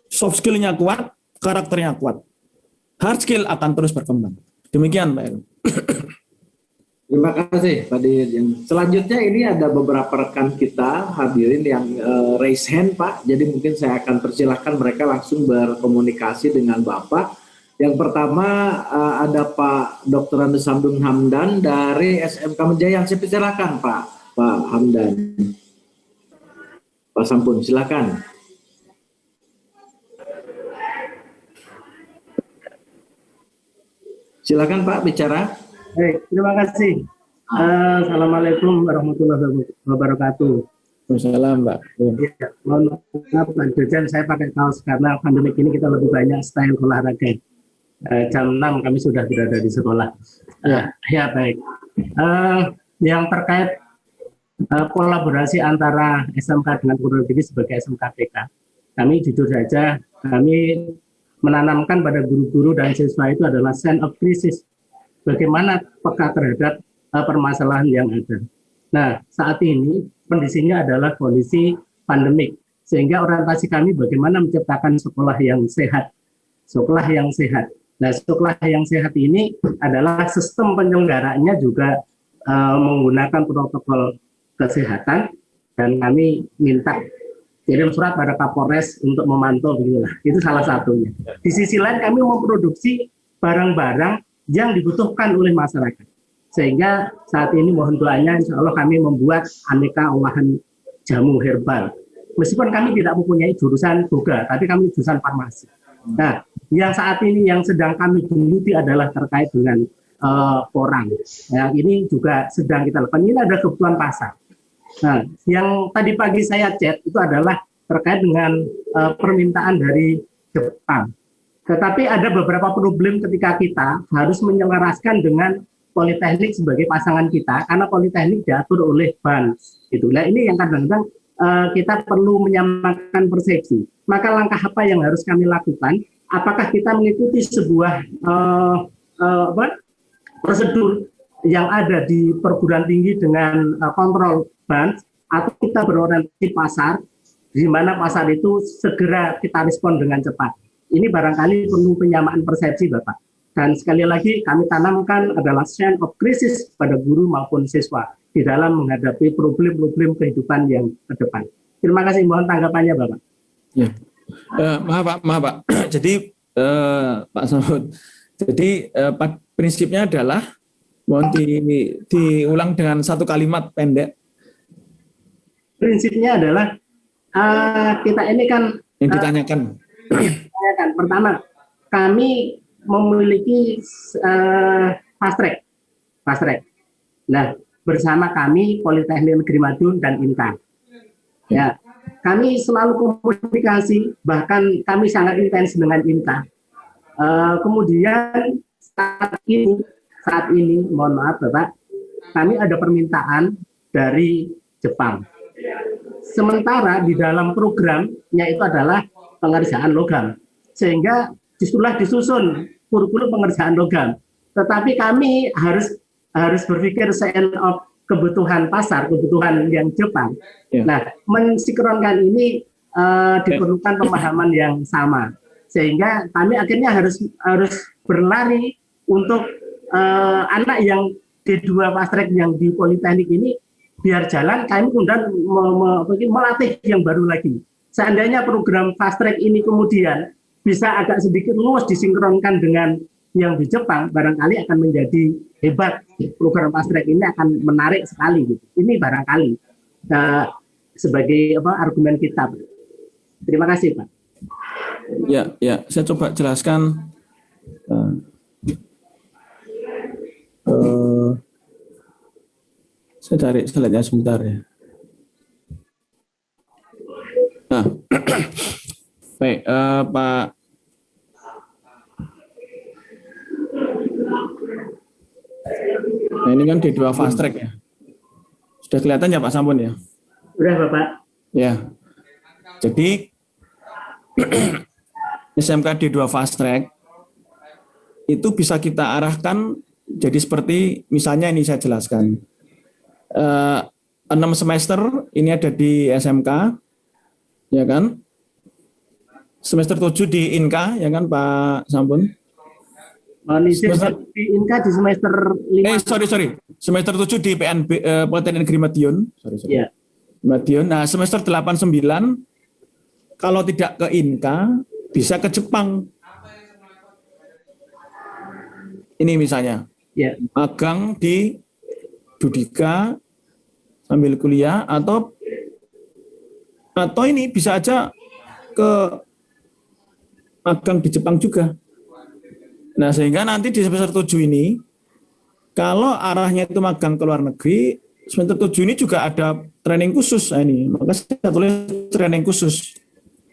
Soft skill-nya kuat, karakternya kuat. Hard skill akan terus berkembang. Demikian, Pak Heru. Terima kasih, Pak Dirjen. Selanjutnya ini ada beberapa rekan kita hadirin yang raise hand, Pak. Jadi mungkin saya akan persilahkan mereka langsung berkomunikasi dengan Bapak. Yang pertama ada Pak Dr. Andes Samdun Hamdan dari SMK Menjayang. Saya persilahkan Pak Hamdan. Pak Sampun, silakan. Silakan Pak bicara. Baik, terima kasih. Assalamualaikum warahmatullahi wabarakatuh. Waalaikumsalam, Pak. Ya, mohon maaf Pak Dirjen, saya pakai kaos karena pandemi ini kita lebih banyak style olahraga. Jam 6 kami sudah berada di sekolah. Ya baik. Yang terkait kolaborasi antara SMK dengan perguruan tinggi sebagai SMK PK, kami jujur saja kami menanamkan pada guru-guru dan siswa itu adalah sense of crisis. Bagaimana peka terhadap permasalahan yang ada. Nah, saat ini kondisinya adalah kondisi pandemik. Sehingga orientasi kami bagaimana menciptakan sekolah yang sehat. Sekolah yang sehat. Nah, sekolah yang sehat ini adalah sistem penyelenggaranya juga menggunakan protokol kesehatan. Dan kami minta kirim surat pada Kapolres untuk memantau beginilah. Itu salah satunya. Di sisi lain kami memproduksi barang-barang yang dibutuhkan oleh masyarakat. Sehingga saat ini mohon doanya insya Allah kami membuat aneka olahan jamu herbal. Meskipun kami tidak mempunyai jurusan boga, tapi kami jurusan farmasi. Nah, yang saat ini yang sedang kami geluti adalah terkait dengan porang. Yang ini juga sedang kita lakukan. Ini ada kebutuhan pasar. Nah, yang tadi pagi saya chat itu adalah terkait dengan permintaan dari Jepang. Tetapi ada beberapa problem ketika kita harus menyelaraskan dengan politeknik sebagai pasangan kita, karena politeknik diatur oleh BAN. Itulah ini yang kadang-kadang kita perlu menyamakan persepsi. Maka langkah apa yang harus kami lakukan? Apakah kita mengikuti sebuah prosedur yang ada di perguruan tinggi dengan kontrol BAN, atau kita berorientasi pasar, di mana pasar itu segera kita respon dengan cepat. Ini barangkali perlu penyamaan persepsi, Bapak. Dan sekali lagi kami tanamkan adalah sense of crisis pada guru maupun siswa di dalam menghadapi problem-problem kehidupan yang ke depan. Terima kasih, mohon tanggapannya, Bapak. Ya. Maaf Pak. Jadi Pak Samud, jadi prinsipnya adalah mohon diulang dengan satu kalimat pendek. Prinsipnya adalah kita ini kan yang ditanyakan. Pertama, kami memiliki fast track. Nah, bersama kami Politeknik Negeri Madiun dan INTA. Ya, kami selalu komunikasi, bahkan kami sangat intens dengan INTA. Kemudian saat ini, mohon maaf Bapak, kami ada permintaan dari Jepang. Sementara di dalam programnya itu adalah pengerjaan logam, sehingga justrulah disusun kurikulum pengerjaan logam. Tetapi kami harus berpikir sense of kebutuhan pasar, kebutuhan yang Jepang. Ya. Nah, mensinkronkan ini diperlukan pemahaman yang sama, sehingga kami akhirnya harus berlari untuk anak yang D2 fast track yang di Politeknik ini biar jalan, kami kemudian melatih yang baru lagi. Seandainya program fast track ini kemudian bisa agak sedikit luas disinkronkan dengan yang di Jepang barangkali akan menjadi hebat. Program fast track ini akan menarik sekali gitu. Ini barangkali sebagai argumen kita. Terima kasih, Pak. Ya, saya coba jelaskan. Saya cari slide-nya sebentar ya. Nah, baik, Pak. Nah, ini kan D2 fast track ya. Sudah kelihatan ya Pak Sampun ya? Sudah, Bapak. Ya. Jadi SMK D2 fast track itu bisa kita arahkan jadi seperti misalnya ini saya jelaskan. 6 semester ini ada di SMK, ya kan? Semester 7 di INKA, ya kan Pak Sampun? Di INKA di semester 5. Sorry. Semester 7 di PNB, Politeknik Negeri Madiun. Sorry. Ya. Madiun. Nah, semester 8-9, kalau tidak ke INKA, bisa ke Jepang. Ini misalnya. Ya. Magang di Dudika sambil kuliah atau ini bisa aja ke magang di Jepang juga. Nah, sehingga nanti di semester 7 ini kalau arahnya itu magang ke luar negeri, semester 7 ini juga ada training khusus. Nah, ini maka saya tulis training khusus.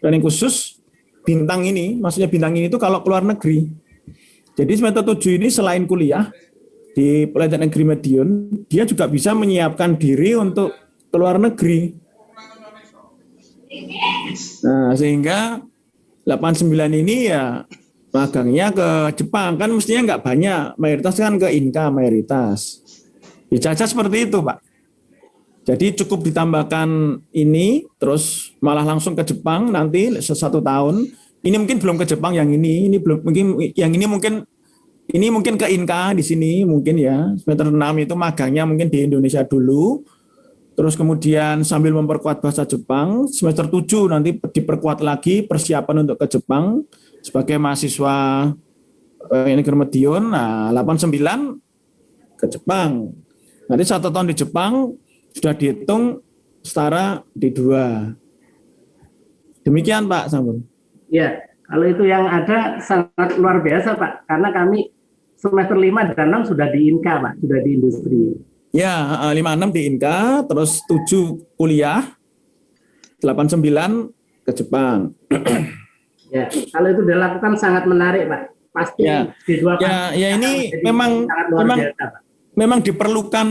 Training khusus bintang ini, maksudnya bintang ini itu kalau ke luar negeri. Jadi semester 7 ini selain kuliah di Politeknik Negeri Madiun, dia juga bisa menyiapkan diri untuk ke luar negeri. Nah, sehingga 89 ini ya magangnya ke Jepang, kan mestinya nggak banyak, mayoritas kan ke INKA mayoritas. Bisa aja seperti itu, Pak. Jadi cukup ditambahkan ini, terus malah langsung ke Jepang nanti 1 tahun. Ini mungkin belum ke Jepang yang ini belum, mungkin yang ini mungkin ke INKA di sini mungkin ya. Semester 6 itu magangnya mungkin di Indonesia dulu. Terus kemudian sambil memperkuat bahasa Jepang, semester 7 nanti diperkuat lagi persiapan untuk ke Jepang sebagai mahasiswa Negeri Madiun. Nah, 89 ke Jepang. Nanti 1 tahun di Jepang sudah dihitung setara D2. Demikian Pak Sampun. Ya, kalau itu yang ada sangat luar biasa Pak, karena kami semester 5 dan 6 sudah di INKA Pak, sudah di industri. Ya, 5-6 di INKA, terus 7 kuliah, 8-9 ke Jepang. Ya, kalau itu dilakukan sangat menarik Pak. Pasti ya. di dua ya ini memang diperlukan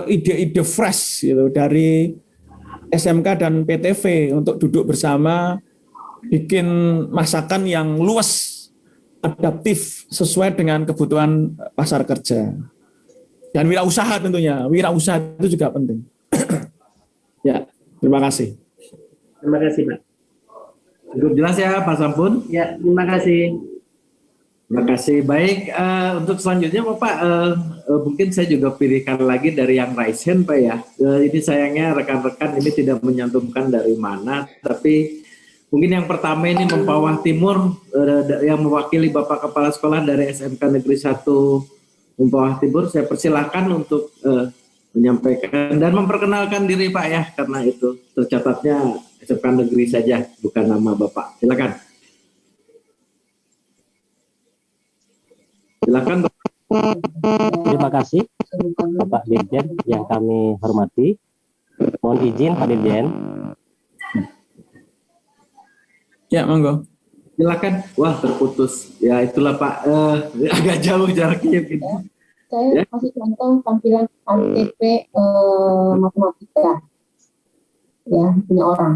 ide-ide fresh gitu dari SMK dan PTV untuk duduk bersama bikin masakan yang luas, adaptif, sesuai dengan kebutuhan pasar kerja. Dan wirausaha tentunya, wirausaha itu juga penting. Ya, terima kasih. Terima kasih Pak. Cukup jelas ya Pak Sampun? Ya, terima kasih. Terima kasih. Baik, untuk selanjutnya Bapak, mungkin saya juga pilihkan lagi dari yang raise hand Pak ya. Ini sayangnya rekan-rekan ini tidak menyantumkan dari mana, tapi mungkin yang pertama ini Mempawah Timur, yang mewakili Bapak Kepala Sekolah dari SMK Negeri 1 Mempawah Timur, saya persilahkan untuk menyampaikan dan memperkenalkan diri Pak ya, karena itu tercatatnya SMK Negeri saja, bukan nama Bapak. Silakan. Silakan. Terima kasih Bapak Dirjen yang kami hormati. Mohon izin Pak Dirjen. Ya, monggo. Silakan. Wah, terputus. Ya, itulah Pak. Agak jauh jaraknya. Saya kasih contoh tampilan KTP matematika. Ya, punya orang.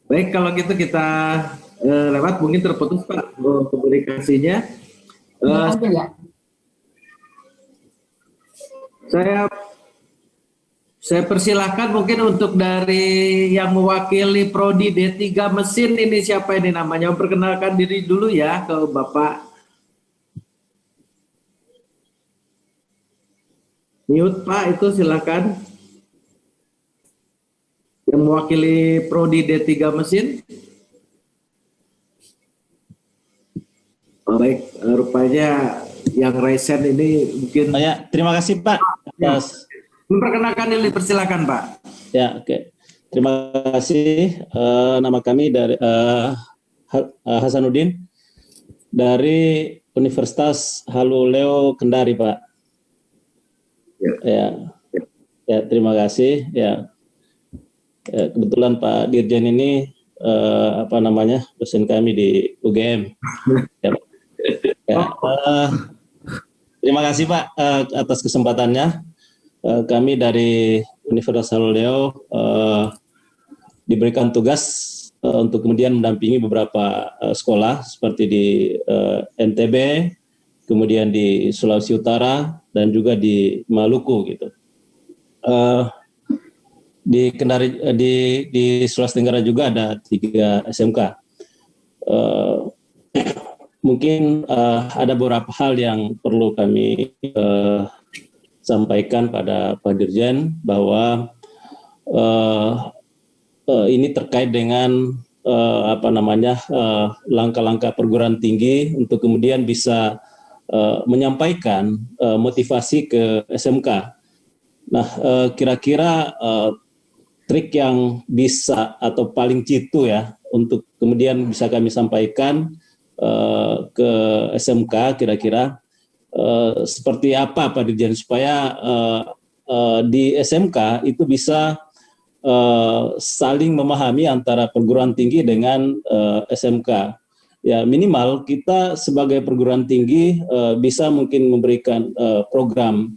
Baik, kalau gitu kita lewat, mungkin terputus Pak komunikasinya. Saya persilahkan mungkin untuk dari yang mewakili Prodi D3 Mesin, ini siapa ini namanya? Perkenalkan diri dulu ya ke Bapak. Mute Pak, itu silakan. Yang mewakili Prodi D3 Mesin. Baik, rupanya yang Raisen ini mungkin. Ya, terima kasih Pak. Atas... Memperkenalkan diri, persilakan Pak. Ya, oke. Terima kasih. Nama kami dari Hasanuddin dari Universitas Haluleo Kendari, Pak. Ya, terima kasih. Ya, kebetulan Pak Dirjen ini dosen kami di UGM. Terima kasih Pak atas kesempatannya. Kami dari Universitas Haluleo diberikan tugas untuk kemudian mendampingi beberapa sekolah seperti di NTB, kemudian di Sulawesi Utara, dan juga di Maluku gitu. Di Kendari, di Sulawesi Tenggara juga ada 3 SMK. Mungkin ada beberapa hal yang perlu kami sampaikan pada Pak Dirjen, bahwa ini terkait dengan langkah-langkah perguruan tinggi untuk kemudian bisa menyampaikan motivasi ke SMK. Nah, kira-kira trik yang bisa atau paling jitu ya untuk kemudian bisa kami sampaikan ke SMK, kira-kira seperti apa Pak Dirjen, supaya di SMK itu bisa saling memahami antara perguruan tinggi dengan SMK. Ya, minimal kita sebagai perguruan tinggi bisa mungkin memberikan program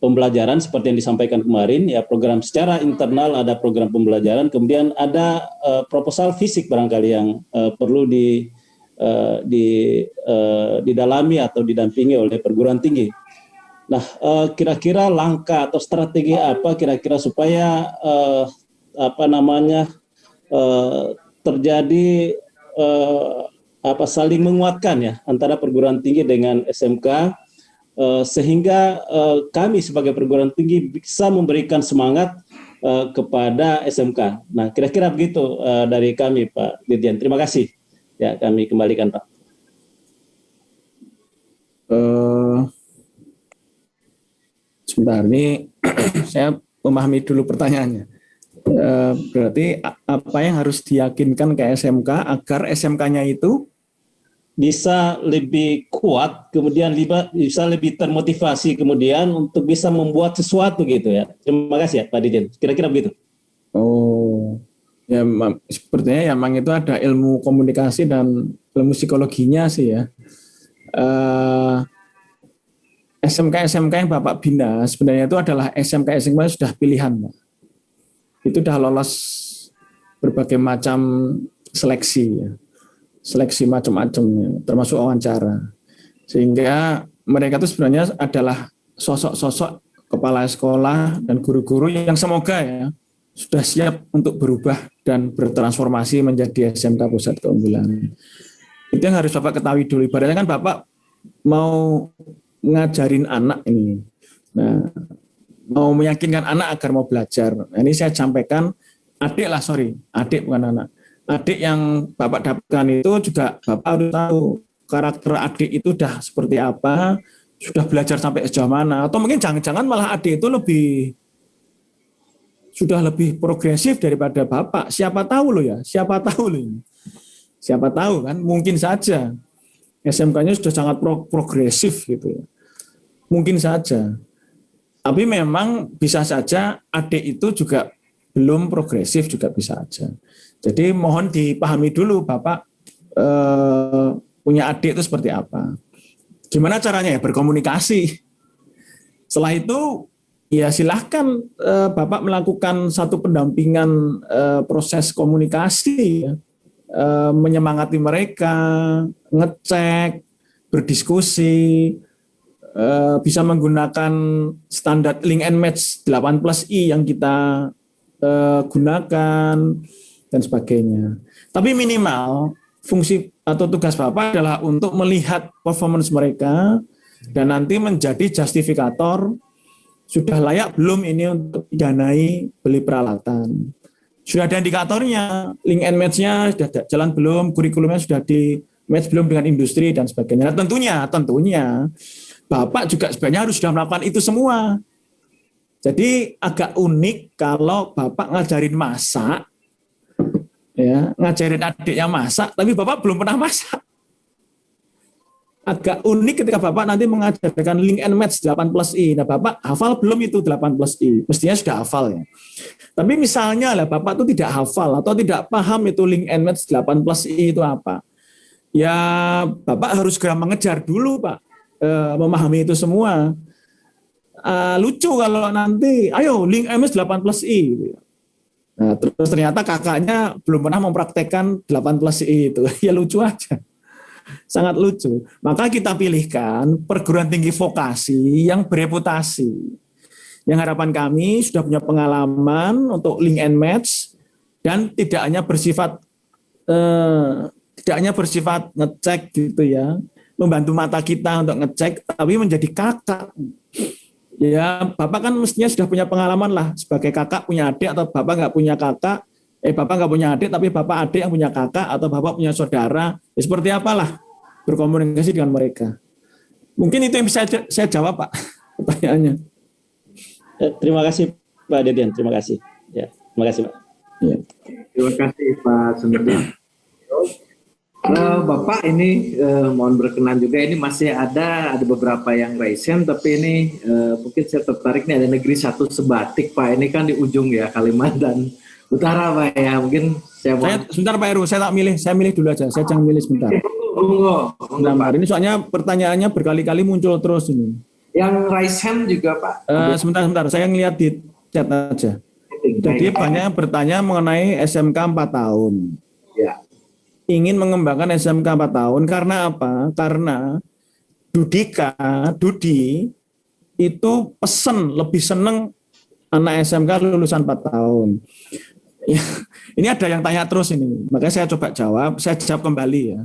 pembelajaran seperti yang disampaikan kemarin, ya, program secara internal ada program pembelajaran, kemudian ada proposal fisik barangkali yang perlu didalami atau didampingi oleh perguruan tinggi. Nah, kira-kira langkah atau strategi apa kira-kira supaya terjadi saling menguatkan ya antara perguruan tinggi dengan SMK, sehingga kami sebagai perguruan tinggi bisa memberikan semangat kepada SMK. Nah, kira-kira begitu dari kami Pak Dirjen. Terima kasih. Ya, kami kembalikan Pak. Sebentar, ini saya memahami dulu pertanyaannya. Berarti apa yang harus diyakinkan ke SMK agar SMK-nya itu bisa lebih kuat, kemudian bisa lebih termotivasi kemudian untuk bisa membuat sesuatu gitu ya. Terima kasih ya Pak Dirjen. Kira-kira begitu. Oh, ya sepertinya ya memang itu ada ilmu komunikasi dan ilmu psikologinya sih ya. SMK yang Bapak bina sebenarnya itu adalah SMK yang sudah pilihan, Pak. Itu sudah lolos berbagai macam seleksi ya. Seleksi macam-macamnya, termasuk wawancara. Sehingga mereka itu sebenarnya adalah sosok-sosok kepala sekolah dan guru-guru yang semoga ya sudah siap untuk berubah dan bertransformasi menjadi SMK Pusat Keunggulan. Itu yang harus Bapak ketahui dulu. Ibaratnya kan Bapak mau ngajarin anak ini. Nah, mau meyakinkan anak agar mau belajar. Nah, ini saya sampaikan adik bukan anak. Adik yang Bapak dapatkan itu juga Bapak harus tahu karakter adik itu sudah seperti apa, sudah belajar sampai sejauh mana, atau mungkin jangan-jangan malah adik itu sudah lebih progresif daripada Bapak. Siapa tahu loh ya, siapa tahu kan, mungkin saja SMK-nya sudah sangat progresif gitu ya. Mungkin saja. Tapi memang bisa saja adik itu juga belum progresif, juga bisa saja. Jadi mohon dipahami dulu Bapak punya adik itu seperti apa. Gimana caranya ya, berkomunikasi. Setelah itu ya silahkan Bapak melakukan satu pendampingan proses komunikasi ya. Menyemangati mereka, ngecek, berdiskusi, bisa menggunakan standar link and match 8+I yang kita gunakan dan sebagainya. Tapi minimal fungsi atau tugas Bapak adalah untuk melihat performance mereka dan nanti menjadi justifikator sudah layak belum ini untuk didanai beli peralatan. Sudah ada indikatornya, link and match-nya sudah jalan belum, kurikulumnya sudah match belum dengan industri dan sebagainya. Nah, tentunya Bapak juga sebenarnya harus sudah melakukan itu semua. Jadi agak unik kalau Bapak ngajarin masak, ya, ngajarin adiknya masak, tapi Bapak belum pernah masak. Agak unik ketika Bapak nanti mengajarkan link and match 8+I. Nah, Bapak hafal belum itu 8+I? Mestinya sudah hafal ya. Tapi misalnya lah Bapak itu tidak hafal atau tidak paham itu link and match 8+I itu apa. Ya Bapak harus segera mengejar dulu Pak, memahami itu semua. Lucu kalau nanti, ayo link and match 8+I. Nah, terus ternyata kakaknya belum pernah mempraktekkan 8+I itu. Ya lucu aja. Sangat lucu. Maka kita pilihkan perguruan tinggi vokasi yang bereputasi. Yang harapan kami sudah punya pengalaman untuk link and match dan tidak hanya bersifat ngecek gitu ya, membantu mata kita untuk ngecek, tapi menjadi kakak. Ya, Bapak kan mestinya sudah punya pengalaman lah sebagai kakak punya adik atau Bapak nggak punya kakak. Bapak nggak punya adik, tapi Bapak adik yang punya kakak, atau Bapak punya saudara, ya seperti apalah berkomunikasi dengan mereka. Mungkin itu yang bisa saya jawab, Pak, pertanyaannya. Terima kasih, Pak Deden. Terima kasih. Ya, terima kasih, Pak. Ya. Terima kasih, Pak Sundardi. Bapak ini mohon berkenan juga, ini masih ada beberapa yang raise hand, tapi ini mungkin saya tertarik nih, ada negeri satu sebatik, Pak. Ini kan di ujung ya, Kalimantan Utara, Pak ya. Mungkin sebentar Pak Heru, saya milih dulu aja. Saya jangan milih sebentar. Sebentar, ini soalnya pertanyaannya berkali-kali muncul terus ini. Yang raise hand juga Pak. Sebentar, saya ngelihat di chat aja. Jadi banyak bertanya mengenai SMK 4 tahun. Ya. Ingin mengembangkan SMK 4 tahun karena apa? Karena Dudi itu lebih seneng anak SMK lulusan 4 tahun. Ya, ini ada yang tanya terus ini, makanya saya coba jawab, saya jawab kembali ya.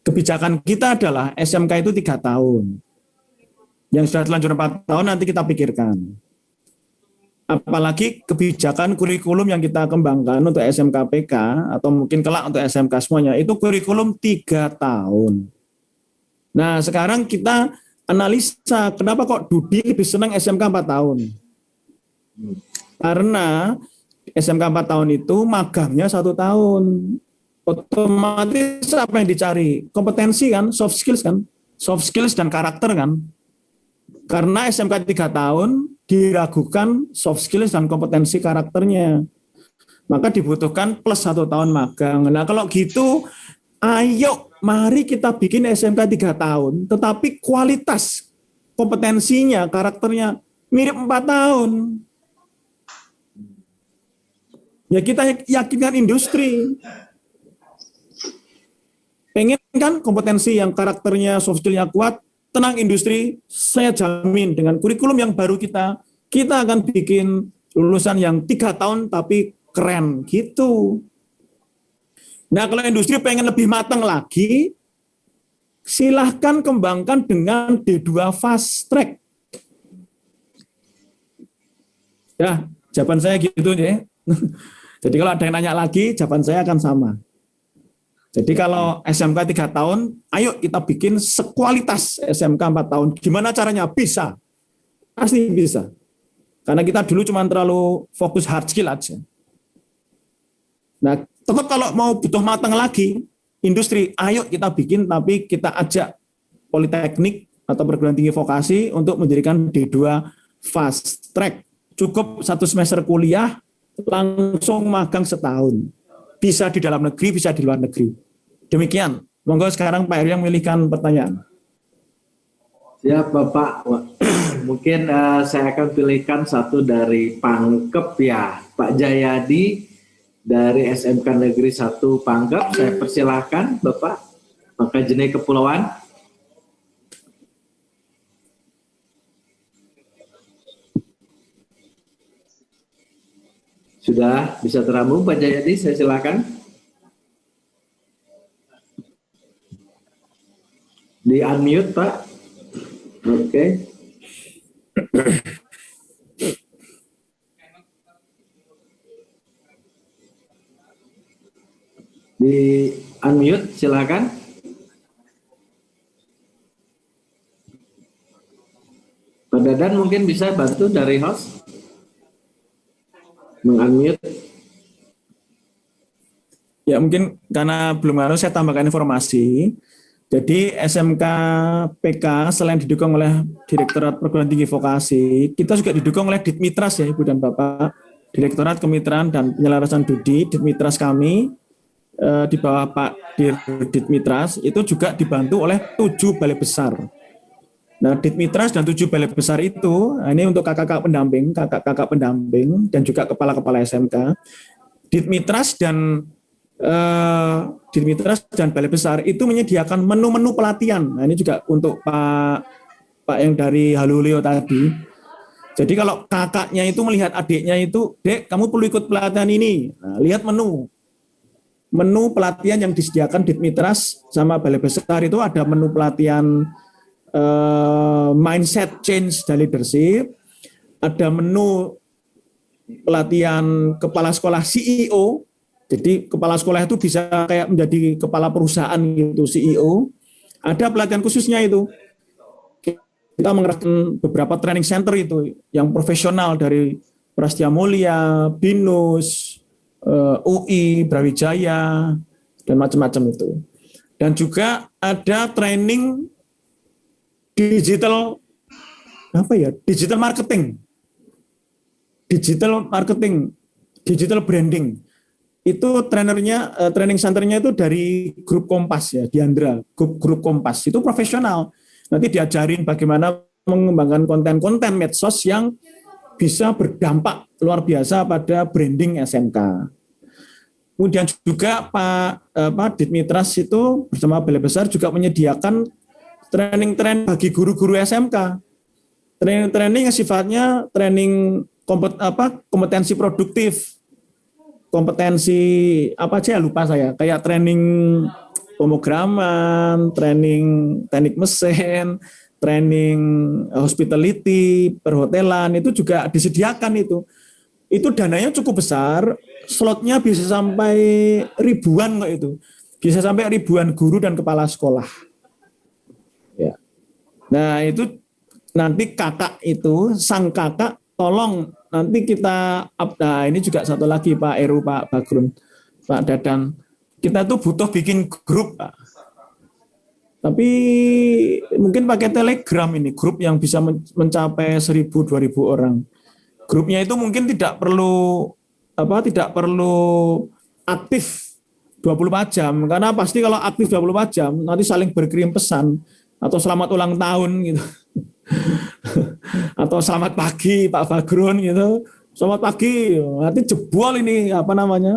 Kebijakan kita adalah SMK itu 3 tahun. Yang sudah terlanjur 4 tahun nanti kita pikirkan. Apalagi kebijakan kurikulum yang kita kembangkan untuk SMK PK atau mungkin kelak untuk SMK semuanya, itu kurikulum 3 tahun. Nah sekarang kita analisa kenapa kok Dudi lebih senang SMK 4 tahun. Karena SMK 4 tahun itu magangnya 1 tahun. Otomatis apa yang dicari? Kompetensi kan, soft skills dan karakter kan. Karena SMK 3 tahun diragukan soft skills dan kompetensi karakternya. Maka dibutuhkan plus 1 tahun magang. Nah kalau gitu, ayo mari kita bikin SMK 3 tahun, tetapi kualitas kompetensinya, karakternya mirip 4 tahun. Ya kita yakinkan industri. Pengen kan kompetensi yang karakternya, soft skill-nya kuat, tenang industri, saya jamin dengan kurikulum yang baru kita akan bikin lulusan yang 3 tahun tapi keren gitu. Nah kalau industri pengen lebih matang lagi, silahkan kembangkan dengan D2 fast track. Ya, jawaban saya gitu ya. Jadi kalau ada yang nanya lagi, jawaban saya akan sama. Jadi kalau SMK 3 tahun, ayo kita bikin sekualitas SMK 4 tahun. Gimana caranya? Bisa. Pasti bisa. Karena kita dulu cuma terlalu fokus hard skill aja. Nah, tetap kalau mau butuh matang lagi, industri, ayo kita bikin, tapi kita ajak politeknik atau perguruan tinggi vokasi untuk mendirikan D2 fast track. Cukup 1 semester kuliah, langsung magang setahun. Bisa di dalam negeri, bisa di luar negeri. Demikian. Monggo sekarang Pak Heru yang memilihkan pertanyaan. Siap Bapak. Mungkin saya akan pilihkan satu dari Pangkep ya. Pak Jayadi dari SMK Negeri 1 Pangkep. Saya persilahkan Bapak. Maka jenis kepulauan. Sudah bisa terambung Pak Jayadi, saya silakan. Di unmute Pak. Oke. Di unmute, silakan. Pak Dadan mungkin bisa bantu dari host meng-unmute. Ya mungkin karena belum harus saya tambahkan informasi. Jadi SMK PK selain didukung oleh Direktorat Perguruan Tinggi Vokasi, kita juga didukung oleh Ditmitras ya Ibu dan Bapak, Direktorat Kemitraan dan Penyelarasan Studi, Ditmitras kami di bawah Pak Ditmitras itu juga dibantu oleh 7 balai besar. Nah, Ditmitras dan 7 balai besar itu, ini untuk kakak-kakak pendamping dan juga kepala-kepala SMK. Ditmitras dan balai besar itu menyediakan menu-menu pelatihan. Nah, ini juga untuk Pak yang dari Haluleo tadi. Jadi kalau kakaknya itu melihat adiknya itu, "Dek, kamu perlu ikut pelatihan ini." Nah, lihat menu pelatihan yang disediakan Ditmitras sama balai besar itu ada menu pelatihan mindset change dan leadership, ada menu pelatihan kepala sekolah CEO. Jadi kepala sekolah itu bisa kayak menjadi kepala perusahaan gitu, CEO. Ada pelatihan khususnya itu. Kita mengerahkan beberapa training center itu yang profesional dari Prastia Mulia, BINUS, UI, Brawijaya, dan macam-macam itu. Dan juga ada training digital marketing, digital branding. Itu training centernya itu dari grup Kompas ya, Diandra, grup Kompas. Itu profesional. Nanti diajarin bagaimana mengembangkan konten-konten medsos yang bisa berdampak luar biasa pada branding SMK. Kemudian juga Pak Ditmitras itu bersama Balai Besar juga menyediakan training bagi guru-guru SMK. Training yang sifatnya training kompetensi produktif. Kompetensi apa aja lupa saya, kayak training pemrograman, training teknik mesin, training hospitality, perhotelan, itu juga disediakan itu. Itu dananya cukup besar, slotnya bisa sampai ribuan kok itu. Bisa sampai ribuan guru dan kepala sekolah. Ya. Nah, itu nanti sang kakak tolong nanti kita, nah ini juga satu lagi Pak Eru, Pak Bagrun, Pak Dadan, kita tuh butuh bikin grup, Pak. Tapi mungkin pakai Telegram ini, grup yang bisa mencapai 1.000-2.000 orang. Grupnya itu mungkin tidak perlu aktif 24 jam, karena pasti kalau aktif 24 jam nanti saling berkirim pesan atau selamat ulang tahun gitu. Atau selamat pagi Pak Bagrun gitu. Selamat pagi, nanti jebol ini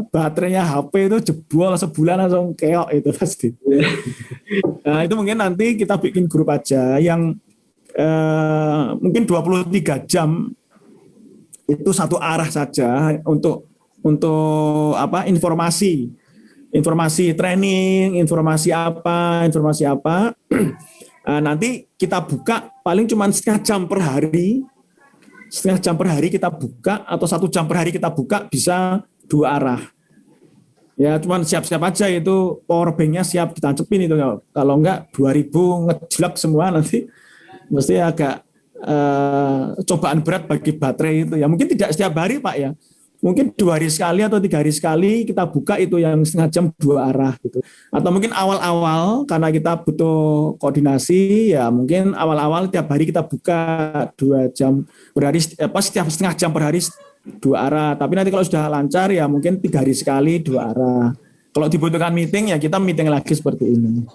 baterainya HP itu jebol sebulan langsung keok itu pasti. Nah, itu mungkin nanti kita bikin grup aja yang mungkin 23 jam itu satu arah saja untuk informasi training, informasi apa. Nanti kita buka paling cuma setengah jam per hari kita buka, atau 1 jam per hari kita buka, bisa 2 arah. Ya cuman siap-siap aja itu, power bank-nya siap ditancepin itu. Kalau enggak 2.000 ngejelek semua nanti mesti agak cobaan berat bagi baterai itu. Ya mungkin tidak setiap hari Pak ya. Mungkin 2 hari sekali atau 3 hari sekali kita buka itu yang setengah jam 2 arah gitu. Atau mungkin awal-awal karena kita butuh koordinasi, ya mungkin awal-awal tiap hari kita buka 2 jam per hari, setiap setengah jam per hari 2 arah. Tapi nanti kalau sudah lancar ya mungkin 3 hari sekali 2 arah. Kalau dibutuhkan meeting ya kita meeting lagi seperti ini.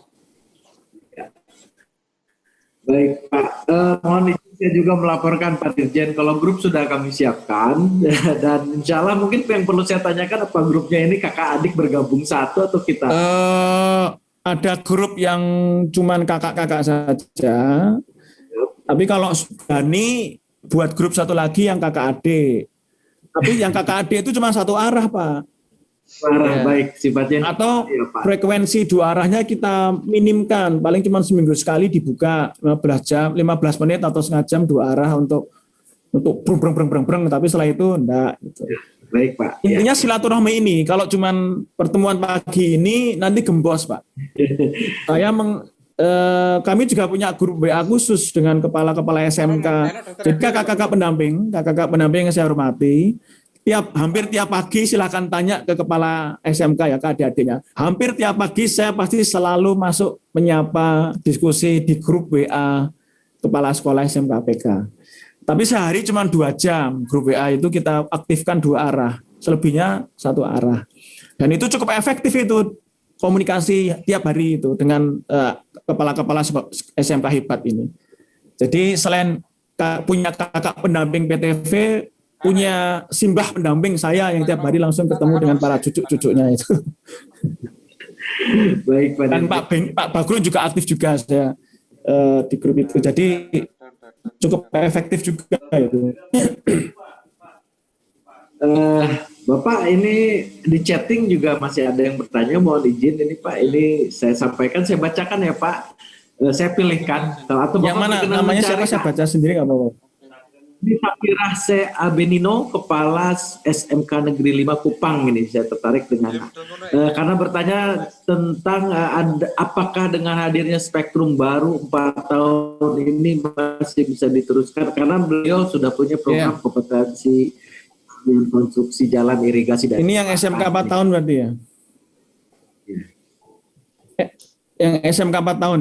Baik Pak, mohon izin saya juga melaporkan Pak Dirjen kalau grup sudah kami siapkan, dan insya Allah mungkin yang perlu saya tanyakan, apa grupnya ini kakak adik bergabung satu atau kita? Ada grup yang cuman kakak-kakak saja, tapi kalau Dani buat grup satu lagi yang kakak adik, tapi yang kakak adik itu cuma 1 arah Pak. Arah, baik, sifatnya. Atau frekuensi 2 arahnya kita minimkan, paling cuma seminggu sekali dibuka 15 menit atau setengah jam 2 arah untuk breng, tapi setelah itu enggak gitu. Baik Pak. Intinya silaturahmi ini, kalau cuman pertemuan pagi ini nanti gembos Pak. Kami juga punya grup WA khusus dengan kepala-kepala SMK. Jadi kakak-kakak pendamping yang saya hormati, hampir tiap pagi silakan tanya ke kepala SMK ya, ke adik-adiknya. Hampir tiap pagi saya pasti selalu masuk menyapa diskusi di grup WA kepala sekolah SMK PK. Tapi sehari cuma 2 jam, grup WA itu kita aktifkan 2 arah, selebihnya 1 arah. Dan itu cukup efektif itu, komunikasi tiap hari itu dengan kepala-kepala SMK hebat ini. Jadi selain punya kakak pendamping PTV, punya simbah pendamping saya yang tiap hari langsung ketemu dengan para cucu-cucunya itu. Baik Pak. Dan Pak Bagrun juga aktif juga saya di grup itu. Jadi cukup efektif juga itu. Bapak, ini di chatting juga masih ada yang bertanya, mohon izin ini Pak, ini saya sampaikan, saya bacakan ya Pak, saya pilihkan. Atau yang mana namanya siapa, saya baca sendiri nggak apa-apa. Ini Sapirah C. Abenino, Kepala SMK Negeri 5 Kupang, ini saya tertarik dengan karena bertanya tentang apakah dengan hadirnya spektrum baru 4 tahun ini masih bisa diteruskan, karena beliau sudah punya program kompetensi konstruksi jalan irigasi. Ini yang SMK 4 tahun berarti ya? Yang SMK 4 tahun?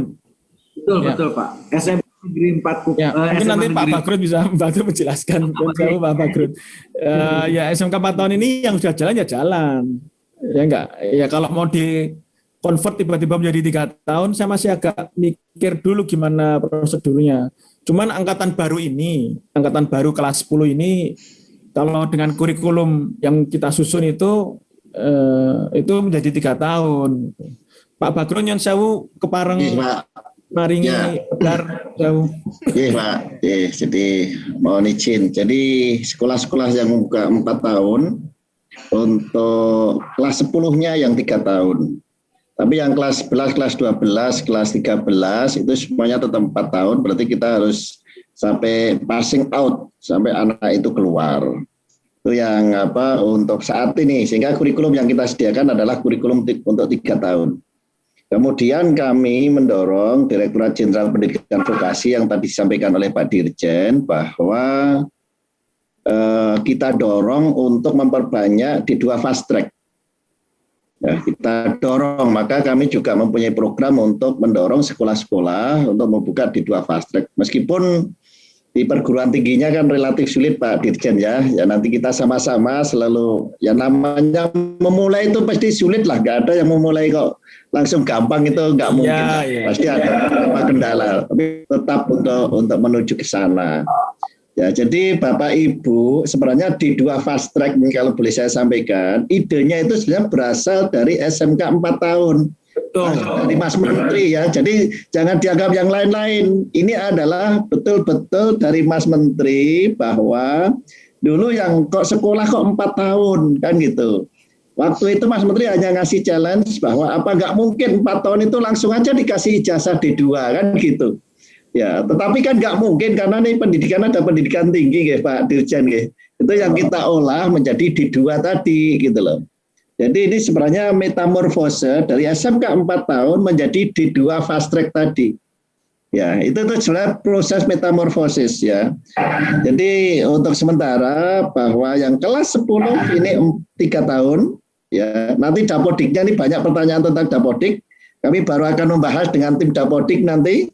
Betul Pak. SMK Negeri 4 Kupang. Mungkin nanti Pak Bagrun bisa membantu menjelaskan. Jauh Pak Bagrun. Ya SMK 4 tahun ini yang sudah jalan ya jalan. Ya enggak. Ya kalau mau di convert tiba-tiba menjadi 3 tahun, saya masih agak mikir dulu gimana prosedurnya. Cuman angkatan baru kelas 10 ini, kalau dengan kurikulum yang kita susun itu menjadi 3 tahun. Pak Bagrun nyon sewu kepareng maringi benar jauh. Iya Pak. Jadi mohon izin. Jadi sekolah-sekolah yang membuka 4 tahun untuk kelas 10-nya yang 3 tahun. Tapi yang kelas 11, kelas 12, kelas 13 itu semuanya tetap 4 tahun. Berarti kita harus sampai passing out, sampai anak itu keluar. Itu yang untuk saat ini, sehingga kurikulum yang kita sediakan adalah kurikulum untuk 3 tahun. Kemudian kami mendorong Direktorat Jenderal Pendidikan Vokasi yang tadi disampaikan oleh Pak Dirjen bahwa kita dorong untuk memperbanyak di 2 fast track. Ya, kita dorong, maka kami juga mempunyai program untuk mendorong sekolah-sekolah untuk membuka di 2 fast track. Meskipun di perguruan tingginya kan relatif sulit Pak Dirjen ya. Ya nanti kita sama-sama selalu, ya namanya memulai itu pasti sulit lah. Nggak ada yang memulai kok langsung gampang, itu nggak mungkin. Pasti ada beberapa kendala. Tapi tetap untuk menuju ke sana. Ya, jadi Bapak Ibu sebenarnya di 2 fast track kalau boleh saya sampaikan, idenya itu sebenarnya berasal dari SMK 4 tahun. Dari Mas Menteri ya, jadi jangan dianggap yang lain-lain. Ini adalah betul-betul dari Mas Menteri bahwa dulu yang kok sekolah kok 4 tahun kan gitu. Waktu itu Mas Menteri hanya ngasih challenge bahwa apa nggak mungkin 4 tahun itu langsung aja dikasih ijazah D2 kan gitu. Ya, tetapi kan nggak mungkin karena nih pendidikan ada pendidikan tinggi ya Pak Dirjen ya. Itu yang kita olah menjadi D2 tadi gitu loh. Jadi ini sebenarnya metamorfose dari SMK 4 tahun menjadi D2 fast track tadi. Ya, itu tuh sebenarnya proses metamorfosis ya. Jadi untuk sementara bahwa yang kelas 10 ini 3 tahun ya. Nanti Dapodiknya ini banyak pertanyaan tentang Dapodik. Kami baru akan membahas dengan tim Dapodik nanti.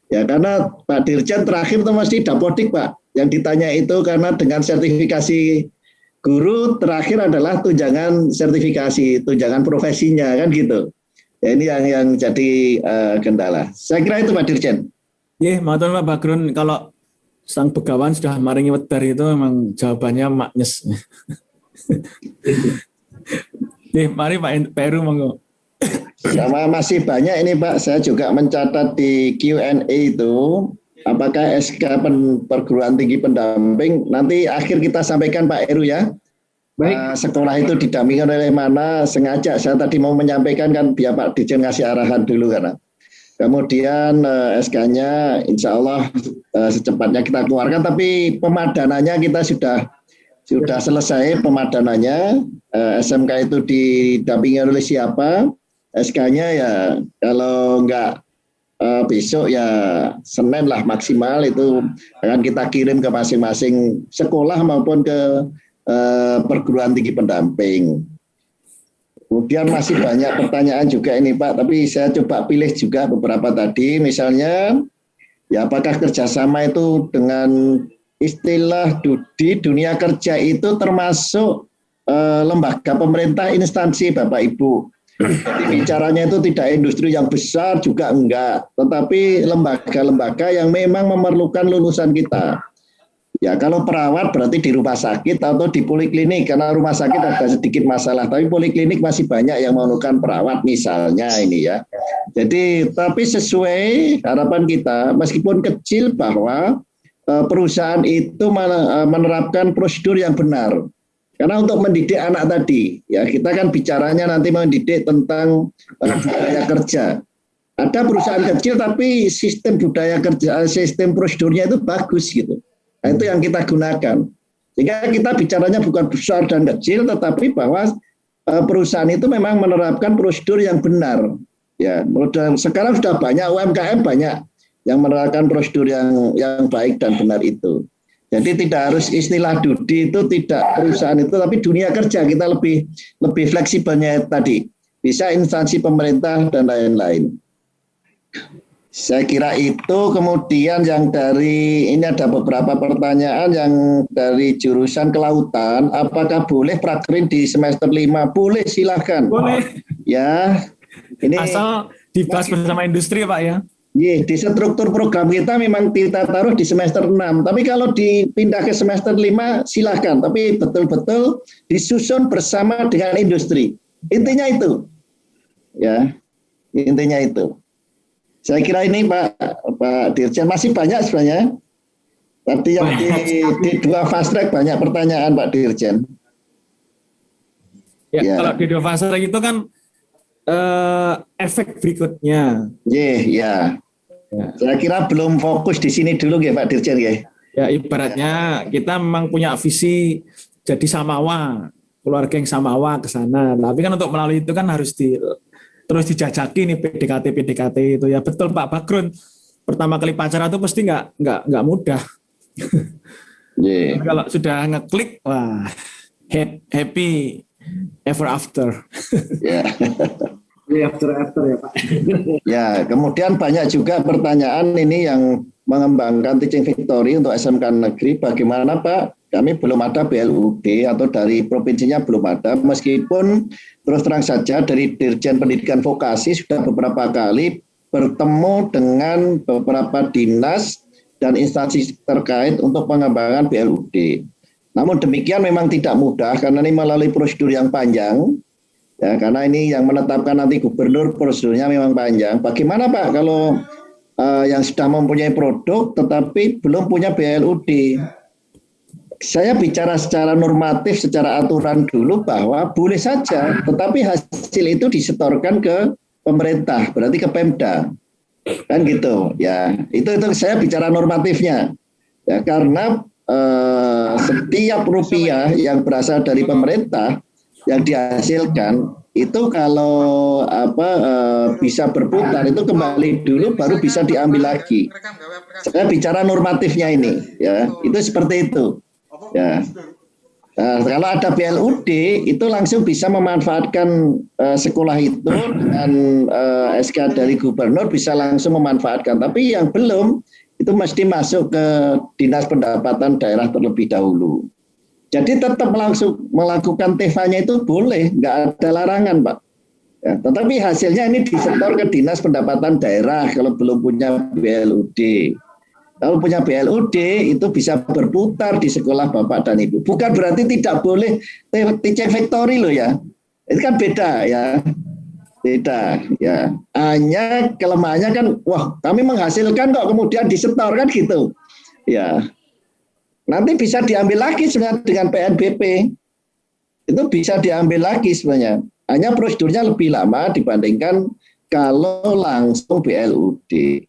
Ya, karena Pak Dirjen terakhir itu masih Dapodik Pak. Yang ditanya itu karena dengan sertifikasi guru terakhir adalah tunjangan sertifikasi, tunjangan profesinya kan gitu. Ya, ini yang jadi kendala. Saya kira itu Pak Dirjen. Iya, matur Pak Bagrun, kalau sang begawan sudah maringi wedar itu memang jawabannya maknyes. Mari Pak Peru monggo. Sama masih banyak ini Pak, saya juga mencatat di Q&A itu. Apakah SK perguruan tinggi pendamping nanti akhir kita sampaikan Pak Heru ya. Baik. Sekolah itu didampingi oleh mana, sengaja saya tadi mau menyampaikan kan biar Pak Dirjen ngasih arahan dulu karena. Kemudian SK-nya insya Allah secepatnya kita keluarkan, tapi pemadanannya kita sudah sudah selesai pemadanannya. SMK itu didampingi oleh siapa? SK-nya ya kalau enggak besok ya Senin lah maksimal, itu akan kita kirim ke masing-masing sekolah maupun ke perguruan tinggi pendamping. Kemudian masih banyak pertanyaan juga ini Pak, tapi saya coba pilih juga beberapa tadi. Misalnya, ya apakah kerjasama itu dengan istilah di dunia kerja itu termasuk lembaga pemerintah instansi Bapak Ibu. Jadi bicaranya itu tidak industri yang besar juga enggak, tetapi lembaga-lembaga yang memang memerlukan lulusan kita. Ya kalau perawat berarti di rumah sakit atau di poliklinik, karena rumah sakit ada sedikit masalah, tapi poliklinik masih banyak yang memerlukan perawat misalnya ini ya. Jadi tapi sesuai harapan kita, meskipun kecil, bahwa perusahaan itu menerapkan prosedur yang benar. Karena untuk mendidik anak tadi, ya kita kan bicaranya nanti mendidik tentang budaya kerja. Ada perusahaan kecil tapi sistem budaya kerja, sistem prosedurnya itu bagus gitu. Nah, itu yang kita gunakan. Sehingga kita bicaranya bukan besar dan kecil, tetapi bahwa perusahaan itu memang menerapkan prosedur yang benar. Ya, sekarang sudah banyak UMKM banyak yang menerapkan prosedur yang baik dan benar itu. Jadi tidak harus istilah Dudi itu tidak perusahaan itu, tapi dunia kerja kita lebih fleksibelnya tadi. Bisa instansi pemerintah dan lain-lain. Saya kira itu. Kemudian yang dari ini ada beberapa pertanyaan yang dari jurusan kelautan, apakah boleh prakerin di semester 5? Boleh, silahkan. Boleh. Ya. Ini asal dibahas bersama industri Pak ya. Iya, di struktur program kita memang kita taruh di semester 6. Tapi kalau dipindah ke semester 5 silahkan, tapi betul-betul disusun bersama dengan industri. Intinya itu. Ya. Intinya itu. Saya kira ini Pak Dirjen masih banyak sebenarnya. Tadi yang di 2 fast track banyak pertanyaan Pak Dirjen. Ya. Kalau di 2 fast track itu kan efek berikutnya. Ya. Saya kira belum fokus di sini dulu ya Pak Dirjen ya. Ya ibaratnya kita memang punya visi jadi samawa, keluarga yang samawa ke sana. Tapi kan untuk melalui itu kan harus terus dijajaki nih PDKT itu ya. Betul Pak Bagrun. Pertama kali pacaran itu pasti nggak mudah. Kalau sudah ngeklik, wah happy ever after. After ya Pak. Ya, kemudian banyak juga pertanyaan ini yang mengembangkan teaching factory untuk SMK negeri. Bagaimana Pak? Kami belum ada BLUD atau dari provinsinya belum ada. Meskipun terus terang saja dari Dirjen Pendidikan Vokasi sudah beberapa kali bertemu dengan beberapa dinas dan instansi terkait untuk pengembangan BLUD. Namun demikian memang tidak mudah karena ini melalui prosedur yang panjang. Ya, karena ini yang menetapkan nanti gubernur, prosedurnya memang panjang. Bagaimana Pak kalau yang sudah mempunyai produk tetapi belum punya BLUD? Saya bicara secara normatif, secara aturan dulu bahwa boleh saja, tetapi hasil itu disetorkan ke pemerintah, berarti ke Pemda. Kan gitu, ya. Itu saya bicara normatifnya. Ya, karena setiap rupiah yang berasal dari pemerintah yang dihasilkan itu kalau bisa berputar itu kembali dulu baru bisa diambil lagi. Saya bicara normatifnya ini, ya itu seperti itu. Ya, kalau ada BLUD itu langsung bisa memanfaatkan sekolah itu dengan SK dari gubernur bisa langsung memanfaatkan. Tapi yang belum itu mesti masuk ke Dinas Pendapatan Daerah terlebih dahulu. Jadi tetap melakukan TEFA-nya itu boleh, nggak ada larangan Pak. Ya, tetapi hasilnya ini disetor ke Dinas Pendapatan Daerah kalau belum punya BLUD. Kalau punya BLUD itu bisa berputar di sekolah Bapak dan Ibu. Bukan berarti tidak boleh teaching factory loh ya. Itu kan beda ya. Beda ya. Hanya kelemahannya kan, wah kami menghasilkan kok kemudian disetor kan gitu. Ya. Nanti bisa diambil lagi sebenarnya dengan PNBP. Itu bisa diambil lagi sebenarnya. Hanya prosedurnya lebih lama dibandingkan kalau langsung BLUD.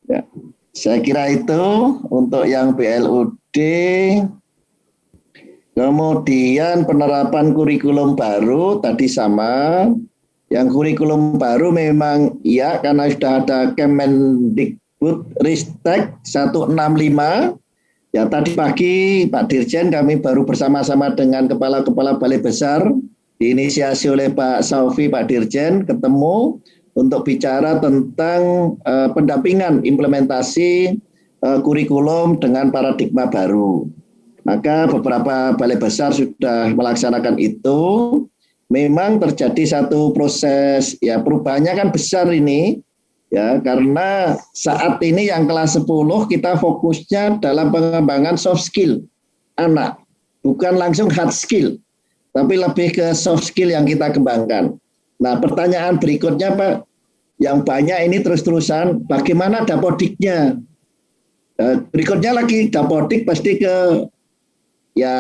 Ya. Saya kira itu untuk yang BLUD. Kemudian penerapan kurikulum baru tadi sama. Yang kurikulum baru memang ya karena sudah ada Kemendikbudristek 165. Ya tadi pagi Pak Dirjen kami baru bersama-sama dengan kepala-kepala balai besar diinisiasi oleh Pak Saufi Pak Dirjen ketemu untuk bicara tentang pendampingan implementasi kurikulum dengan paradigma baru. Maka beberapa balai besar sudah melaksanakan itu. Memang terjadi satu proses ya perubahannya kan besar ini ya karena saat ini yang kelas 10 kita fokusnya dalam pengembangan soft skill anak, bukan langsung hard skill tapi lebih ke soft skill yang kita kembangkan. Nah, pertanyaan berikutnya Pak, yang banyak ini terus-terusan bagaimana dapodiknya? Berikutnya lagi dapodik pasti ke ya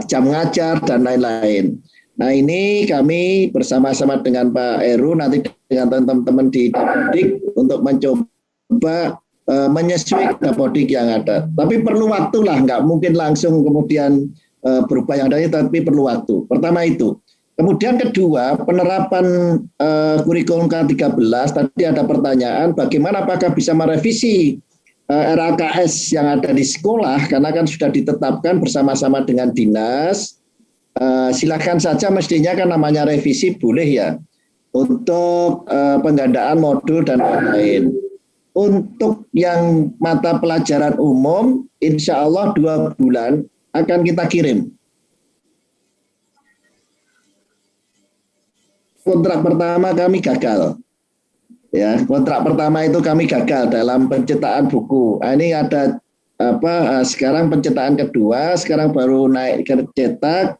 jam ngajar dan lain-lain. Nah, ini kami bersama-sama dengan Pak Heru nanti dengan teman-teman di Dapodik untuk mencoba menyesuaikan Dapodik yang ada. Tapi perlu waktu lah, nggak mungkin langsung kemudian berubah yang ada, tapi perlu waktu. Pertama itu. Kemudian kedua, penerapan kurikulum K13, tadi ada pertanyaan bagaimana apakah bisa merevisi RAKS yang ada di sekolah, karena kan sudah ditetapkan bersama-sama dengan dinas. Silakan saja mestinya kan namanya revisi boleh ya untuk penggandaan modul dan lain-lain. Untuk yang mata pelajaran umum, insya Allah 2 bulan akan kita kirim. Kontrak pertama kami gagal. Ya, kontrak pertama itu kami gagal dalam pencetakan buku. Ini ada sekarang pencetakan kedua, sekarang baru naik ke cetak.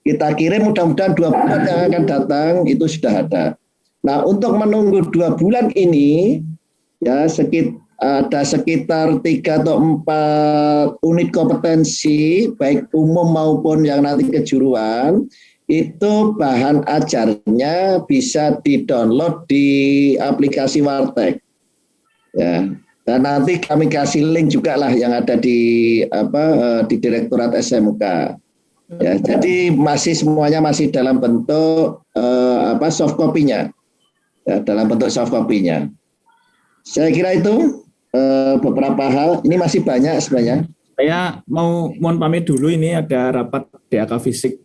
Kita kirim mudah-mudahan 2 bulan yang akan datang itu sudah ada. Nah, untuk menunggu 2 bulan ini ya ada sekitar 3 atau 4 unit kompetensi baik umum maupun yang nanti kejuruan itu bahan ajarnya bisa di-download di aplikasi Wartek. Ya. Dan nanti kami kasih link juga lah yang ada di Direktorat SMK. Ya, jadi semuanya masih dalam bentuk soft copy-nya. Ya, dalam bentuk soft copy-nya. Saya kira itu beberapa hal, ini masih banyak sebenarnya. Saya mohon pamit dulu, ini ada rapat DAK fisik.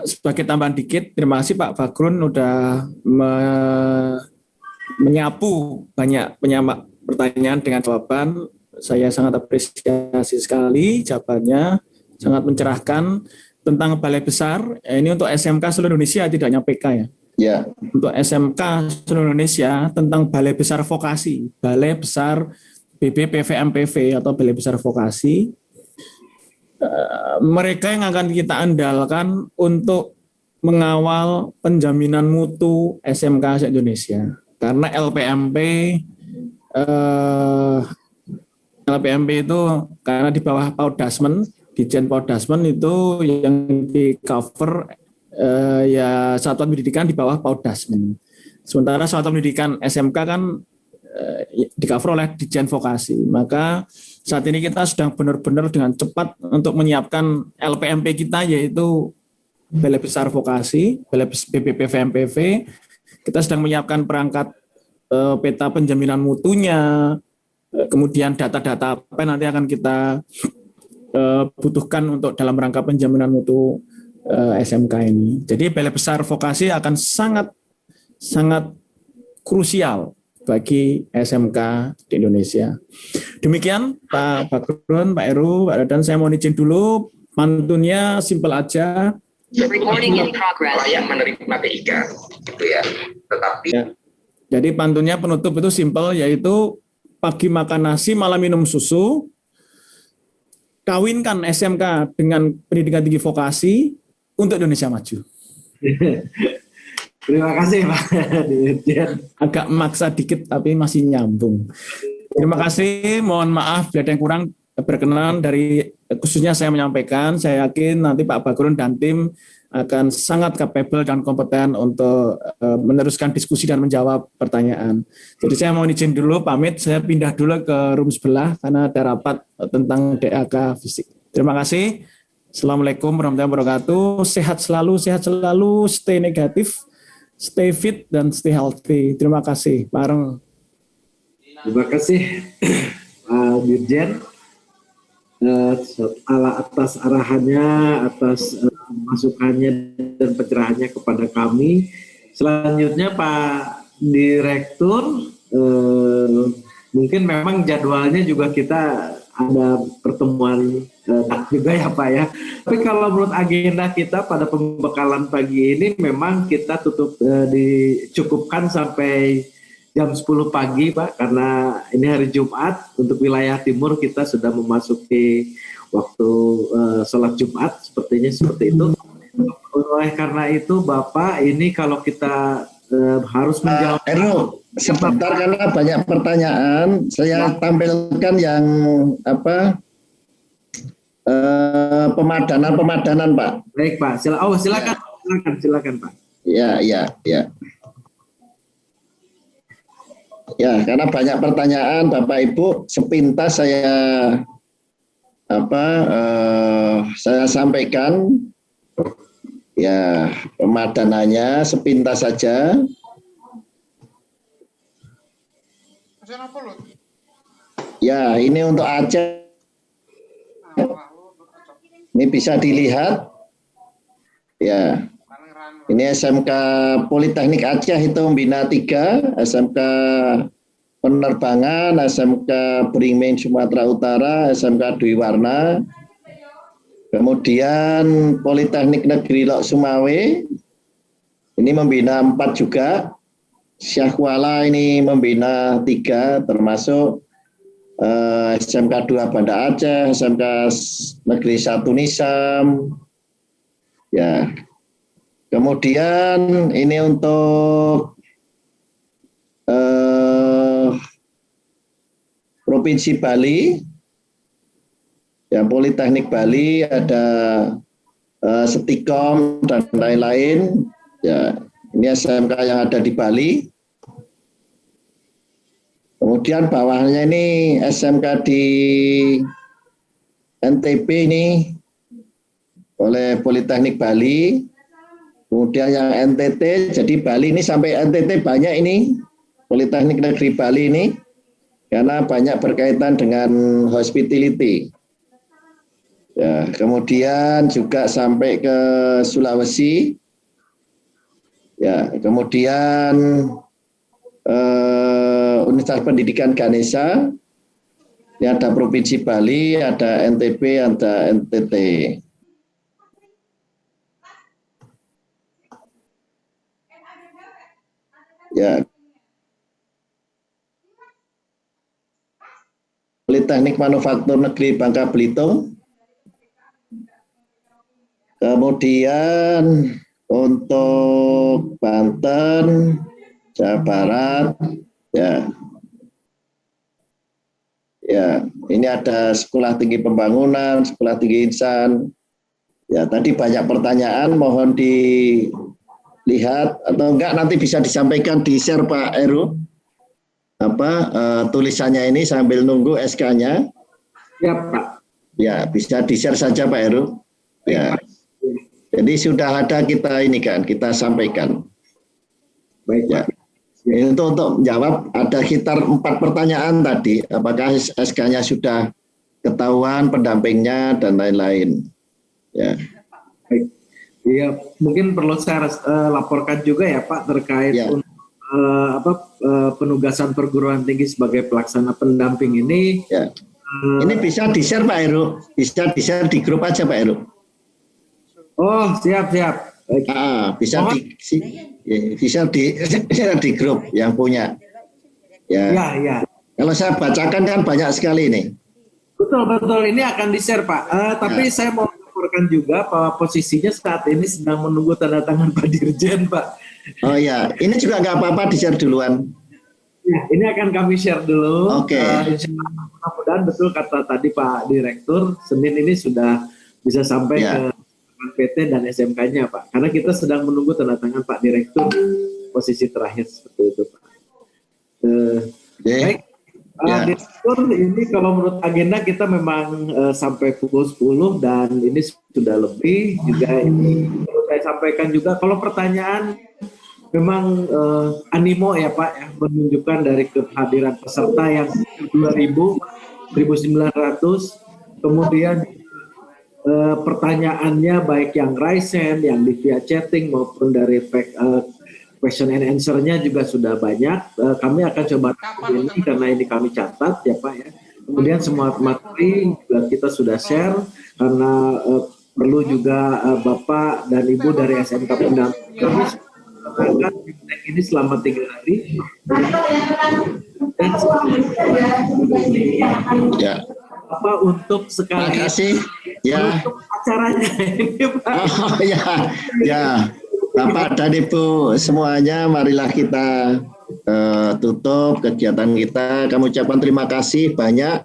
Sebagai tambahan dikit, terima kasih Pak Fagrun udah menyapu banyak pertanyaan dengan jawaban. Saya sangat apresiasi sekali jawabannya, sangat mencerahkan tentang balai besar. Ini untuk SMK seluruh Indonesia, tidak hanya PK ya. Ya. Untuk SMK seluruh Indonesia tentang balai besar vokasi, balai besar BBPVMPV atau balai besar vokasi. Mereka yang akan kita andalkan untuk mengawal penjaminan mutu SMK se-Indonesia. Karena LPMP itu karena di bawah Paudasmen, Ditjen Paudasmen itu yang di cover ya satuan pendidikan di bawah Paudasmen. Sementara satuan pendidikan SMK kan di cover oleh Ditjen Vokasi. Maka saat ini kita sedang benar-benar dengan cepat untuk menyiapkan LPMP kita, yaitu Balai Besar Vokasi, Balai BBPVMPV. Kita sedang menyiapkan perangkat peta penjaminan mutunya. Kemudian data-data apa nanti akan kita butuhkan untuk dalam rangka penjaminan mutu SMK ini. Jadi balai besar vokasi akan sangat krusial bagi SMK di Indonesia. Demikian Pak Fagrun, Pak Heru, Pak Dadan, saya mohon izin dulu. Pantunnya simpel aja. Layak menerima TIK, gitu ya. Tetapi ya. Jadi pantunnya penutup itu simpel, yaitu pagi makan nasi, malam minum susu, kawinkan SMK dengan pendidikan tinggi vokasi untuk Indonesia maju. Terima kasih Pak. Agak maksa dikit tapi masih nyambung. Terima kasih, mohon maaf bila ada yang kurang berkenan dari khususnya saya menyampaikan. Saya yakin nanti Pak Fagrun dan tim akan sangat capable dan kompeten untuk meneruskan diskusi dan menjawab pertanyaan. Jadi saya mau izin dulu pamit, saya pindah dulu ke room sebelah karena ada rapat tentang DAK fisik. Terima kasih. Assalamualaikum warahmatullahi wabarakatuh. Sehat selalu, stay negatif, stay fit, dan stay healthy. Terima kasih. Bareng. Terima kasih Pak Dirjen atas arahannya, atas masukannya dan pencerahannya kepada kami. Selanjutnya Pak Direktur, mungkin memang jadwalnya juga kita ada pertemuan juga ya Pak ya. Tapi kalau menurut agenda kita pada pembekalan pagi ini memang kita tutup dicukupkan sampai jam 10 pagi Pak, karena ini hari Jumat. Untuk wilayah timur kita sudah memasuki waktu sholat Jumat, sepertinya seperti itu. Oleh karena itu Bapak, ini kalau kita harus menjawab. Heru, sebentar karena banyak pertanyaan, saya tampilkan yang pemadanan Pak. Baik Pak, silakan Pak. Ya. Ya, karena banyak pertanyaan Bapak Ibu, sepintas saya sampaikan ya pemadanannya sepintas saja. Ya, ini untuk Aceh. Ini bisa dilihat. Ya. Ini SMK Politeknik Aceh itu membina 3, SMK Penerbangan, SMK Beringmain Sumatera Utara, SMK Dwi Warna, kemudian Politeknik Negeri Lok Sumawe, ini membina 4 juga, Syahkuala ini membina 3, termasuk SMK 2 Banda Aceh, SMK Negeri 1 Nisam, ya. Kemudian ini untuk Provinsi Bali, ya Politeknik Bali ada Setikom dan lain-lain. Ya, ini SMK yang ada di Bali. Kemudian bawahnya ini SMK di NTB ini oleh Politeknik Bali. Kemudian yang NTT, jadi Bali ini sampai NTT banyak ini, Politeknik Negeri Bali ini, karena banyak berkaitan dengan hospitality. Ya, kemudian juga sampai ke Sulawesi. Ya, kemudian Universitas Pendidikan Ganesha, ini ada Provinsi Bali, ada NTB, ada NTT. Ya, Politeknik Manufaktur Negeri Bangka Belitung. Kemudian untuk Banten, Jawa Barat, ya, ini ada Sekolah Tinggi Pembangunan, Sekolah Tinggi Insan. Ya, tadi banyak pertanyaan, mohon dilihat atau enggak nanti bisa disampaikan di share Pak Heru. Tulisannya ini sambil nunggu SK-nya. Ya Pak. Ya, bisa di-share saja Pak Heru. Ya. Jadi sudah ada kita ini kan, kita sampaikan. Baik ya. Ini untuk menjawab ada sekitar 4 pertanyaan tadi. Apakah SK-nya sudah ketahuan, pendampingnya dan lain-lain. Ya. Baik. Iya, mungkin perlu saya laporkan juga ya Pak terkait ya. Penugasan perguruan tinggi sebagai pelaksana pendamping ini. Ya. Ini bisa di-share Pak Heru, bisa di-share di grup aja Pak Heru. Oh, siap. Bisa di grup yang punya. Ya. Kalau saya bacakan kan banyak sekali ini. Betul. Ini akan di-share Pak. Tapi saya mau laporkan juga bahwa posisinya saat ini sedang menunggu tanda tangan Pak Dirjen Pak. Oh ya, ini juga nggak apa-apa di-share duluan. Ya, ini akan kami share dulu. Oke. Mudah-mudahan betul kata tadi Pak Direktur, Senin ini sudah bisa sampai ke PT dan SMK-nya, Pak. Karena kita sedang menunggu tanda tangan Pak Direktur posisi terakhir seperti itu, Pak. Baik, Direktur, ini kalau menurut agenda kita memang sampai pukul 10 dan ini sudah lebih. Juga ini perlu saya sampaikan juga, kalau pertanyaan memang animo ya Pak, ya, menunjukkan dari kehadiran peserta yang 1.900, kemudian pertanyaannya baik yang raise hand, yang di via chatting maupun dari question and answer-nya juga sudah banyak. Kami akan coba ini karena ini kami catat ya Pak ya. Kemudian semua materi juga kita sudah share karena perlu juga Bapak dan Ibu dari SMK pendamping kami akan ini selama 3 hari. Dan Ya. Apa untuk sekali. Terima kasih. Ya. Untuk acaranya ini Pak. Oh ya. Bapak dan Ibu semuanya, marilah kita tutup kegiatan kita. Kami ucapkan terima kasih banyak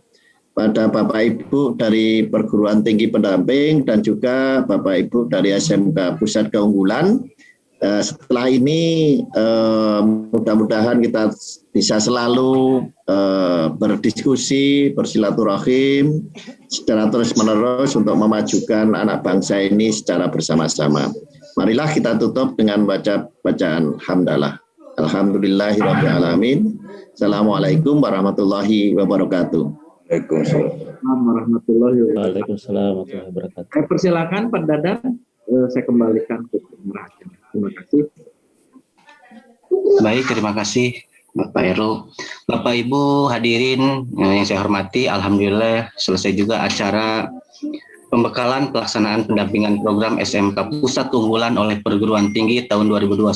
pada Bapak Ibu dari Perguruan Tinggi Pendamping dan juga Bapak Ibu dari SMK Pusat Keunggulan. Setelah ini mudah-mudahan kita bisa selalu berdiskusi, bersilaturahim secara terus-menerus untuk memajukan anak bangsa ini secara bersama-sama. Marilah kita tutup dengan bacaan hamdalah. Alhamdulillahirrahmanirrahim. Assalamualaikum warahmatullahi wabarakatuh. Waalaikumsalam warahmatullahi wabarakatuh. Saya persilakan Pak Dadan, saya kembalikan ke pengerahnya. Terima kasih. Baik, terima kasih Bapak Heru. Bapak Ibu hadirin yang saya hormati, alhamdulillah selesai juga acara pembekalan pelaksanaan pendampingan program SMK Pusat Unggulan oleh Perguruan Tinggi tahun 2021.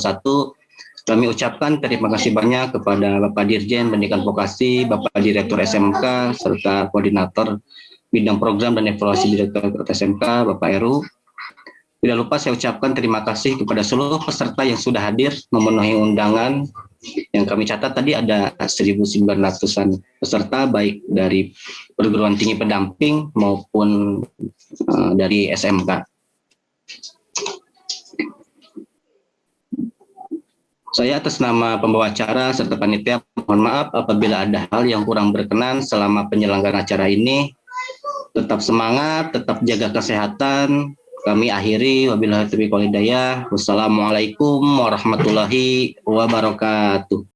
Kami ucapkan terima kasih banyak kepada Bapak Dirjen Pendidikan Vokasi, Bapak Direktur SMK, serta Koordinator Bidang Program dan Evaluasi Direktur SMK, Bapak Heru. Tidak lupa saya ucapkan terima kasih kepada seluruh peserta yang sudah hadir memenuhi undangan. Yang kami catat tadi ada 1.900-an peserta baik dari perguruan tinggi pendamping maupun dari SMK. Saya atas nama pembawa acara serta panitia mohon maaf apabila ada hal yang kurang berkenan selama penyelenggaraan acara ini. Tetap semangat, tetap jaga kesehatan. Kami akhiri, wabillahi taufiq wal hidayah. Wassalamualaikum warahmatullahi wabarakatuh.